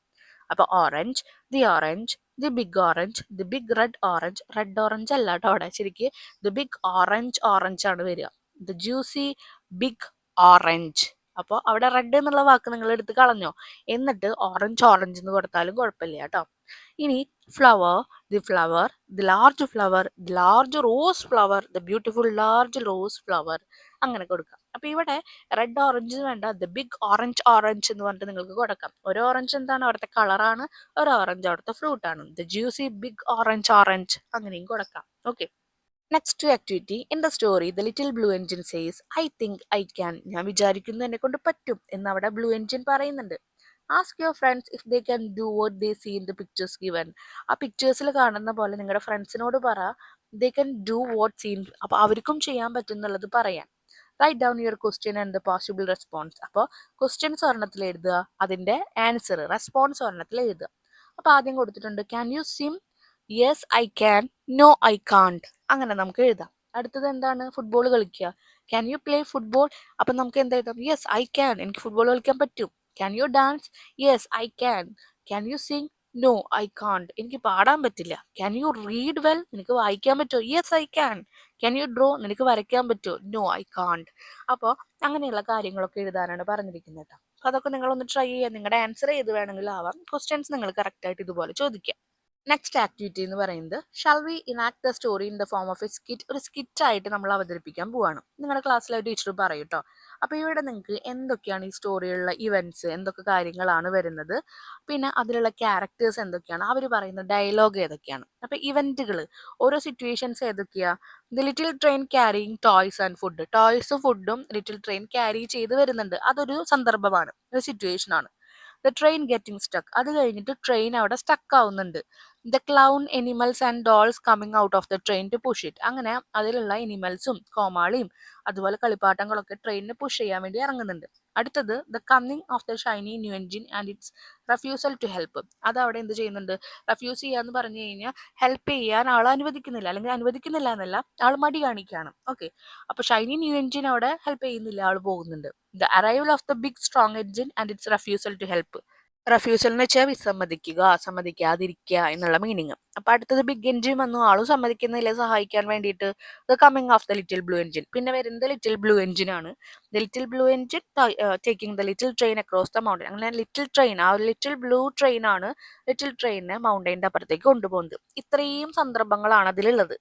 അപ്പൊ orange, the big orange, the big red orange അല്ല കേട്ടോ, അവിടെ ശരിക്ക് ദി ബിഗ് ഓറഞ്ച് ആണ് വരിക. The juicy big orange. അപ്പോൾ അവിടെ റെഡ് എന്നുള്ള വാക്ക് നിങ്ങൾ എടുത്ത് കളഞ്ഞോ, എന്നിട്ട് ഓറഞ്ച് എന്ന് കൊടുത്താലും കുഴപ്പമില്ല കേട്ടോ. ഇനി flower, the flower, the large rose flower, the beautiful large rose flower, അങ്ങനെ കൊടുക്കാം. അപ്പൊ ഇവിടെ റെഡ് ഓറഞ്ച് വേണ്ട, ദ ബിഗ് ഓറഞ്ച് എന്ന് പറഞ്ഞിട്ട് നിങ്ങൾക്ക് കൊടുക്കാം. ഒരു ഓറഞ്ച് എന്താണ് അവിടുത്തെ കളറാണ്, ഒരു ഓറഞ്ച് അവിടുത്തെ ഫ്രൂട്ട് ആണ്. ദ ജ്യൂസി ബിഗ് ഓറഞ്ച് അങ്ങനെയും കൊടുക്കാം. Okay, next activity. In the story the little blue engine says I think I can. ഞാൻ വിചാരിക്കുന്നു എന്നെ കൊണ്ട് പറ്റും എന്ന് അവിടെ ബ്ലൂ എൻജിൻ പറയുന്നുണ്ട്. Ask your friends if they can do what they see in the pictures given. ആ പിക്ചേഴ്സിൽ കാണുന്ന പോലെ നിങ്ങളുടെ ഫ്രണ്ട്സിനോട് പറ, they can do what seen. അപ്പൊ അവർക്കും ചെയ്യാൻ പറ്റും എന്നുള്ളത് പറയാം. Write down your question and the possible response. അപ്പോൾ ക്വസ്റ്റ്യൻസ് ഒരെണ്ണത്തിൽ എഴുതുക, അതിന്റെ ആൻസർ റെസ്പോൺസ് ഒരെണ്ണത്തിൽ എഴുതുക. അപ്പൊ ആദ്യം കൊടുത്തിട്ടുണ്ട്, can you swim? Yes I can, no I can't. അങ്ങനെ നമുക്ക് എഴുതാം. അടുത്തത് എന്താണ്? ഫുട്ബോൾ കളിക്കുക. Can you play football? അപ്പൊ നമുക്ക് എന്താ എഴുതാം? യെസ് ഐ ക്യാൻ, എനിക്ക് ഫുട്ബോൾ കളിക്കാൻ പറ്റും. Can you dance? Yes I can. Can you sing? No I can't, എനിക്ക് പാടാൻ പറ്റില്ല. Can you read well? നിനക്ക് വായിക്കാൻ പറ്റുമോ? Yes I can. Can you draw? നിനക്ക് വരയ്ക്കാൻ പറ്റുമോ? നോ ഐ കാണ്ട്. അപ്പോൾ അങ്ങനെയുള്ള കാര്യങ്ങളൊക്കെ എഴുതാനാണ് പറഞ്ഞിരിക്കുന്നത് കേട്ടോ. അപ്പൊ അതൊക്കെ നിങ്ങളൊന്ന് ട്രൈ ചെയ്യുക. നിങ്ങളുടെ ആൻസർ ഏത് വേണമെങ്കിലും ആവാം. ക്വസ്റ്റ്യൻസ് നിങ്ങൾ കറക്റ്റ് ആയിട്ട് ഇതുപോലെ ചോദിക്കുക. നെക്സ്റ്റ് ആക്ടിവിറ്റി എന്ന് പറയുന്നത്, shall we enact the story in the form of A skit. ഒരു സ്കിറ്റ് ആയിട്ട് നമ്മൾ അവതരിപ്പിക്കാൻ പോവാണ്. നിങ്ങളുടെ ക്ലാസ്സിലെ ടീച്ചർ പറയും കേട്ടോ. അപ്പോൾ ഇവിടെ നിങ്ങൾക്ക് എന്തൊക്കെയാണ് ഈ സ്റ്റോറിയിലുള്ള ഇവന്റ്സ്, എന്തൊക്കെ കാര്യങ്ങളാണ് വരുന്നത്, പിന്നെ അതിലുള്ള ക്യാരക്ടേഴ്സ് എന്തൊക്കെയാണ്, അവർ പറയുന്ന ഡയലോഗ് ഏതൊക്കെയാണ്. അപ്പോൾ ഇവന്റുകൾ, ഓരോ സിറ്റുവേഷൻസ് ഏതൊക്കെയാ? The little train carrying toys and food. ടോയ്സും ഫുഡും ലിറ്റിൽ ട്രെയിൻ ക്യാരി ചെയ്ത് വരുന്നുണ്ട്. അതൊരു സന്ദർഭമാണ്, ഒരു സിറ്റുവേഷൻ ആണ്. The train getting stuck. അത് കഴിഞ്ഞിട്ട് ട്രെയിൻ അവിടെ സ്റ്റക്ക് ആവുന്നുണ്ട്. The clown animals and dolls coming out of the train to push it. അങ്ങനെ അതിലുള്ള എനിമൽസും കോമാളിയും അതുപോലെ കളിപ്പാട്ടങ്ങളൊക്കെ ട്രെയിനിന് പുഷ് ചെയ്യാൻ വേണ്ടി ഇറങ്ങുന്നുണ്ട്. അടുത്തത് the coming of the shiny new engine and its refusal to help. അത് അവിടെ എന്ത് ചെയ്യുന്നുണ്ട്? റെഫ്യൂസ് ചെയ്യാന്ന് പറഞ്ഞു കഴിഞ്ഞാൽ ഹെൽപ്പ് ചെയ്യാൻ ആൾ അനുവദിക്കുന്നില്ല, അല്ലെങ്കിൽ അനുവദിക്കുന്നില്ല എന്നല്ല, ആൾ മടി കാണിക്കുകയാണ്. ഓക്കെ, അപ്പൊ ഷൈനി ന്യൂ എൻജിൻ അവിടെ ഹെൽപ്പ് ചെയ്യുന്നില്ല, ആൾ പോകുന്നുണ്ട്. The arrival of the big strong engine and its refusal to help. Refusal എന്ന് വെച്ചാൽ വിസമ്മതിക്കുക, സമ്മതിക്കാതിരിക്കുക എന്നുള്ള മീനിങ്. അപ്പൊ അടുത്തത് ബിഗ് എൻജിൻ വന്നു, ആളും സമ്മതിക്കുന്നില്ല സഹായിക്കാൻ വേണ്ടിയിട്ട്. The coming of the little blue engine. പിന്നെ വരുന്നത് ലിറ്റിൽ ബ്ലൂ എൻജിൻ ആണ്. The little blue engine taking the little train across the mountain. അങ്ങനെ ലിറ്റിൽ ട്രെയിൻ, ആ ഒരു ലിറ്റിൽ ബ്ലൂ ട്രെയിൻ ആണ് ലിറ്റിൽ ട്രെയിനിനെ മൗണ്ടൈൻ്റെ അപ്പുറത്തേക്ക് കൊണ്ടുപോകുന്നത്. ഇത്രയും സന്ദർഭങ്ങളാണ് അതിലുള്ളത്.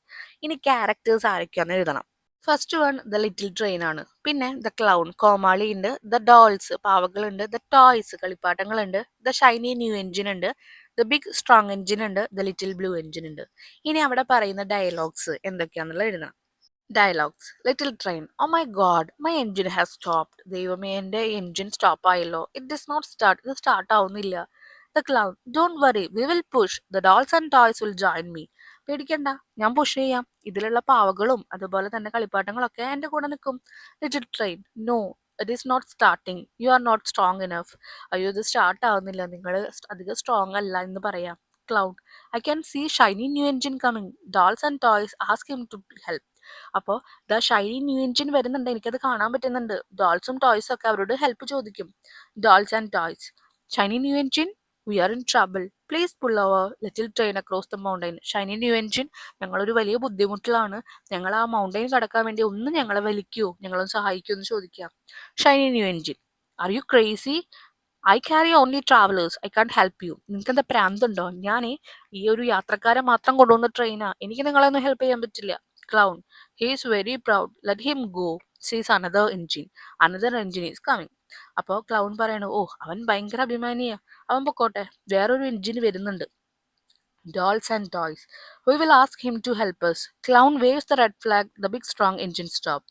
ഇനി ക്യാരക്ടേഴ്സ് ആരൊക്കെയാണെന്ന് എഴുതണം. First one the little train ആണ്. പിന്നെ ദ ക്ലൗൺ കോമാളി ഉണ്ട്, ദ ഡോൾസ് പാവകളുണ്ട്, ദ ടോയ്സ് കളിപ്പാട്ടങ്ങളുണ്ട്, ദ ഷൈനി ന്യൂ എൻജിൻ ഉണ്ട്, ദ ബിഗ് സ്ട്രോങ് എൻജിൻ ഉണ്ട്, ദ ലിറ്റിൽ ബ്ലൂ എൻജിൻ ഉണ്ട്. ഇനി അവിടെ പറയുന്ന ഡയലോഗ്സ് എന്തൊക്കെയാണെന്നുള്ളത് എഴുതണം. Dialogues. Little train, oh my god my engine has stopped. ദൈവമേ, എൻ്റെ എൻജിൻ സ്റ്റോപ്പ് ആയല്ലോ. It does not start. ഇത് സ്റ്റാർട്ട് ആവുന്നില്ല. The clown, don't worry, we will push. The dolls and toys will join me. പേടിക്കണ്ട, ഞാൻ push ചെയ്യാം. ഇതിലുള്ള പാവകളും അതുപോലെ തന്നെ കളിപ്പാട്ടങ്ങളൊക്കെ എൻ്റെ കൂടെ നിൽക്കും. Little train, no, it is not starting, you are not strong enough. അയ്യോ, ഇത് സ്റ്റാർട്ട് ആവുന്നില്ല, നിങ്ങൾ അധികം സ്ട്രോങ് അല്ല എന്ന് പറയാം. Clown, I can see shiny new engine coming, dolls and toys ask him to help. അപ്പോൾ ദ ഷൈനി ന്യൂ എൻജിൻ വരുന്നുണ്ട്, എനിക്കത് കാണാൻ പറ്റുന്നുണ്ട്. ഡോൾസും ടോയ്സും ഒക്കെ അവരോട് ഹെൽപ്പ് ചോദിക്കും. Dolls and toys, shiny new engine, we are in trouble, please pull our little train across the mountain. Shiny new engine, ഞങ്ങളൊരു വലിയ ബുദ്ധിമുട്ടിലാണ്, ഞങ്ങൾ ആ മൗണ്ടൈൻ കടക്കാൻ വേണ്ടി ഒന്ന് ഞങ്ങളെ വലിക്കുമോ, ഞങ്ങളൊന്ന് സഹായിക്കുമോ എന്ന് ചോദിക്കാം. Shiny new engine, are you crazy, I carry only travellers, I can't help you. നിങ്ങൾക്ക് എന്താ പ്രാന്തുണ്ടോ, ഞാൻ ഈ ഒരു യാത്രക്കാരെ മാത്രം കൊണ്ടുവന്ന ട്രെയിനാ, എനിക്ക് നിങ്ങളെ ഒന്നും ഹെൽപ്പ് ചെയ്യാൻ പറ്റില്ല. Clown, he is very proud, let him go, സീസ് അനദർ എൻജിൻ ഈസ് കമ്മിങ്. അപ്പോൾ ക്ലൗൺ പറയണു, ഓ അവൻ ഭയങ്കര അഭിമാനിയാ, അവൻ പൊക്കോട്ടെ, വേറൊരു എൻജിൻ വരുന്നുണ്ട്. Dolls and toys, we will ask him to help us. Clown waves the red flag, the big strong engine stop.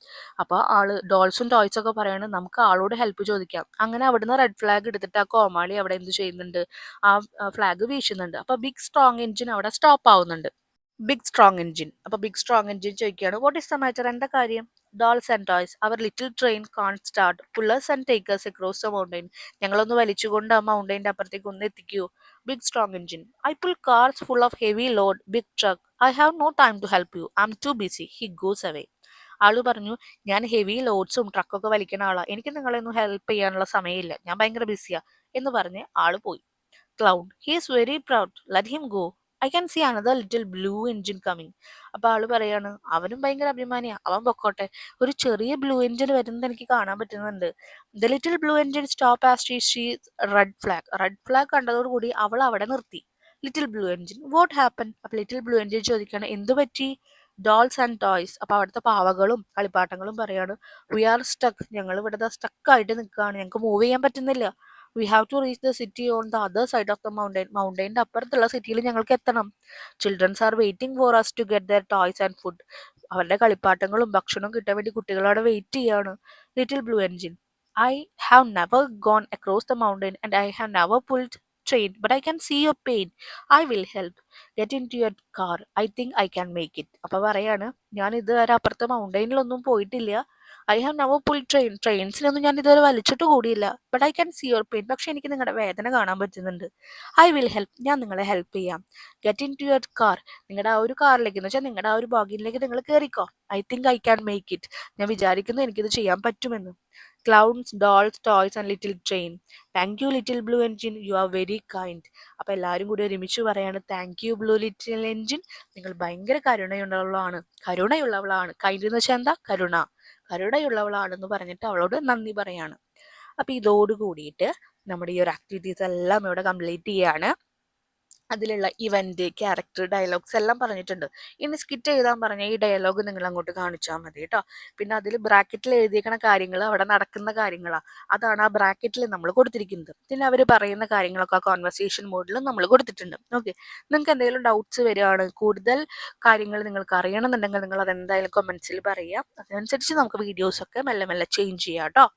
അപ്പോൾ ആള് ഡോൾസും ടോയ്സും ഒക്കെ പറയാണ്, നമുക്ക് ആളോട് ഹെൽപ്പ് ചോദിക്കാം. അങ്ങനെ അവിടുന്ന് റെഡ് ഫ്ലാഗ് എടുത്തിട്ട് ആ കോമാളി അവിടെ എന്ത് ചെയ്യുന്നുണ്ട്, ആ ഫ്ലാഗ് വീശുന്നുണ്ട്. അപ്പോൾ ബിഗ് സ്ട്രോങ് എഞ്ചിൻ അവിടെ സ്റ്റോപ്പ് ആവുന്നുണ്ട്. ബിഗ് സ്ട്രോങ് എഞ്ചിൻ, അപ്പോൾ ബിഗ് സ്ട്രോങ് എഞ്ചിൻ ചോദിക്കുകയാണ്, വാട്ട് ഈസ് ദ മാറ്റർ, എന്താ കാര്യം? ഡോൾസ് ആൻഡ് ടോയ്സ്, അവർ little train can't start, pullers and takers across the mountain. ഞങ്ങളൊന്ന് വലിച്ചുകൊണ്ട് ആ മൗണ്ടൈൻ്റെ അപ്പുറത്തേക്ക് ഒന്ന് എത്തിക്കൂ. Big strong engine, I pull cars full of heavy load, big truck, I have no time to help you, I'm too busy, he goes away. ആള് പറഞ്ഞു, ഞാൻ ഹെവി ലോഡ്സും ട്രക്കൊക്കെ വലിക്കുന്ന ആളാ, എനിക്ക് നിങ്ങളെ ഒന്നും ഹെൽപ്പ് ചെയ്യാനുള്ള സമയമില്ല, ഞാൻ ഭയങ്കര ബിസിയാ എന്ന് പറഞ്ഞ് ആള് പോയി. Clown, he is very proud, let him go, I can see another little blue engine coming. അപ്പോൾ ആള് പറയാണ്, അവനും ഭയങ്കര അഭിമാനിയാ, അവൻ പൊക്കോട്ടെ, ഒരു ചെറിയ ബ്ലൂ എൻജിൻ വരുന്നത് എനിക്ക് കാണാൻ പറ്റുന്നുണ്ട്. The little blue engine stop as she red flag കണ്ടതോടുകൂടി അവൾ അവിടെ നിർത്തി. Little blue engine, what happen? അപ്പോൾ ലിറ്റിൽ ബ്ലൂ എൻജിൻ ചോദിക്കുകയാണ്, എന്ത് പറ്റി? ഡോൾസ് ആൻഡ് ടോയ്സ്, അപ്പോൾ അവിടുത്തെ പാവകളും കളിപ്പാട്ടങ്ങളും പറയാണ്, വി ആർ സ്റ്റക്ക്, ഞങ്ങൾ ഇവിടെ സ്റ്റക്കായിട്ട് നിൽക്കുകയാണ്, ഞങ്ങൾക്ക് മൂവ് ചെയ്യാൻ പറ്റുന്നില്ല. We have to reach the city on the other side of the mountain, മൗണ്ടൈൻ്റെ അപ്പുറത്തുള്ള സിറ്റിയിൽ ഞങ്ങൾക്ക് എത്തണം. Childrens are waiting for us to get their toys and food. അവരുടെ കളിപ്പാട്ടങ്ങളും ഭക്ഷണവും കിട്ടാൻ വേണ്ടി കുട്ടികൾ അവിടെ വെയിറ്റ് ചെയ്യാണ്. Little blue engine, I have never gone across the mountain and I have never pulled train, but I can see your pain, I will help, get into your car, I think I can make it. അപ്പോൾ പറയാണ്, ഞാൻ ഇതുവരെ അപ്പുറത്തെ മൗണ്ടൈനിലൊന്നും പോയിട്ടില്ല, I have never pull ട്രെയിൻസിനൊന്നും ഞാൻ ഇതുവരെ വലിച്ചിട്ട് കൂടിയില്ല, but I can see your pain, പക്ഷെ എനിക്ക് നിങ്ങളുടെ വേദന കാണാൻ പറ്റുന്നുണ്ട്. ഐ വിൽ ഹെൽപ്പ്, ഞാൻ നിങ്ങളെ ഹെൽപ്പ് ചെയ്യാം. Get into your car, നിങ്ങളുടെ ആ ഒരു കാറിലേക്ക് എന്ന് വെച്ചാൽ നിങ്ങളുടെ ആ ഒരു ബോഗിനിലേക്ക് നിങ്ങൾ കയറിക്കോ. I think I can make it, ഞാൻ വിചാരിക്കുന്നു എനിക്കിത് ചെയ്യാൻ പറ്റുമെന്ന്. Clowns, dolls, toys and little train, thank you little blue engine, you are very kind. അപ്പോൾ എല്ലാവരും കൂടി ഒരുമിച്ച് പറയാണ്, thank you blue little engine, നിങ്ങൾ ഭയങ്കര കരുണയുള്ളവളാണ്. കൈൻഡ് എന്ന് വെച്ചാൽ എന്താ, കരുണയുള്ളവളാണെന്ന് പറഞ്ഞിട്ട് അവളോട് നന്ദി പറയാണ്. അപ്പോൾ ഇതോട് കൂടിയിട്ട് നമ്മുടെ ഈ ഒരു ആക്ടിവിറ്റീസ് എല്ലാം ഇവിടെ കംപ്ലീറ്റ് ചെയ്യാണ്. അതിലുള്ള ഇവന്റ്, ക്യാരക്ടർ, ഡയലോഗ്സ് എല്ലാം പറഞ്ഞിട്ടുണ്ട്. ഇനി സ്കിറ്റ് എഴുതാൻ പറഞ്ഞ ഈ ഡയലോഗ് നിങ്ങൾ അങ്ങോട്ട് കാണിച്ചാൽ മതി കേട്ടോ. പിന്നെ അതിൽ ബ്രാക്കറ്റിൽ എഴുതിയിരിക്കുന്ന കാര്യങ്ങൾ അവിടെ നടക്കുന്ന കാര്യങ്ങളാണ്, അതാണ് ആ ബ്രാക്കറ്റിൽ നമ്മൾ കൊടുത്തിരിക്കുന്നത്. പിന്നെ അവർ പറയുന്ന കാര്യങ്ങളൊക്കെ ആ കോൺവെർസേഷൻ മോഡിലും നമ്മൾ കൊടുത്തിട്ടുണ്ട്. ഓക്കെ, നിങ്ങൾക്ക് എന്തെങ്കിലും ഡൗട്ട്സ് വരികയാണ്, കൂടുതൽ കാര്യങ്ങൾ നിങ്ങൾക്ക് അറിയണമെന്നുണ്ടെങ്കിൽ നിങ്ങൾ അതെന്തായാലും കമൻസിൽ പറയുക. അതനുസരിച്ച് നമുക്ക് വീഡിയോസൊക്കെ മെല്ലെ മെല്ലെ ചേഞ്ച് ചെയ്യാം കേട്ടോ.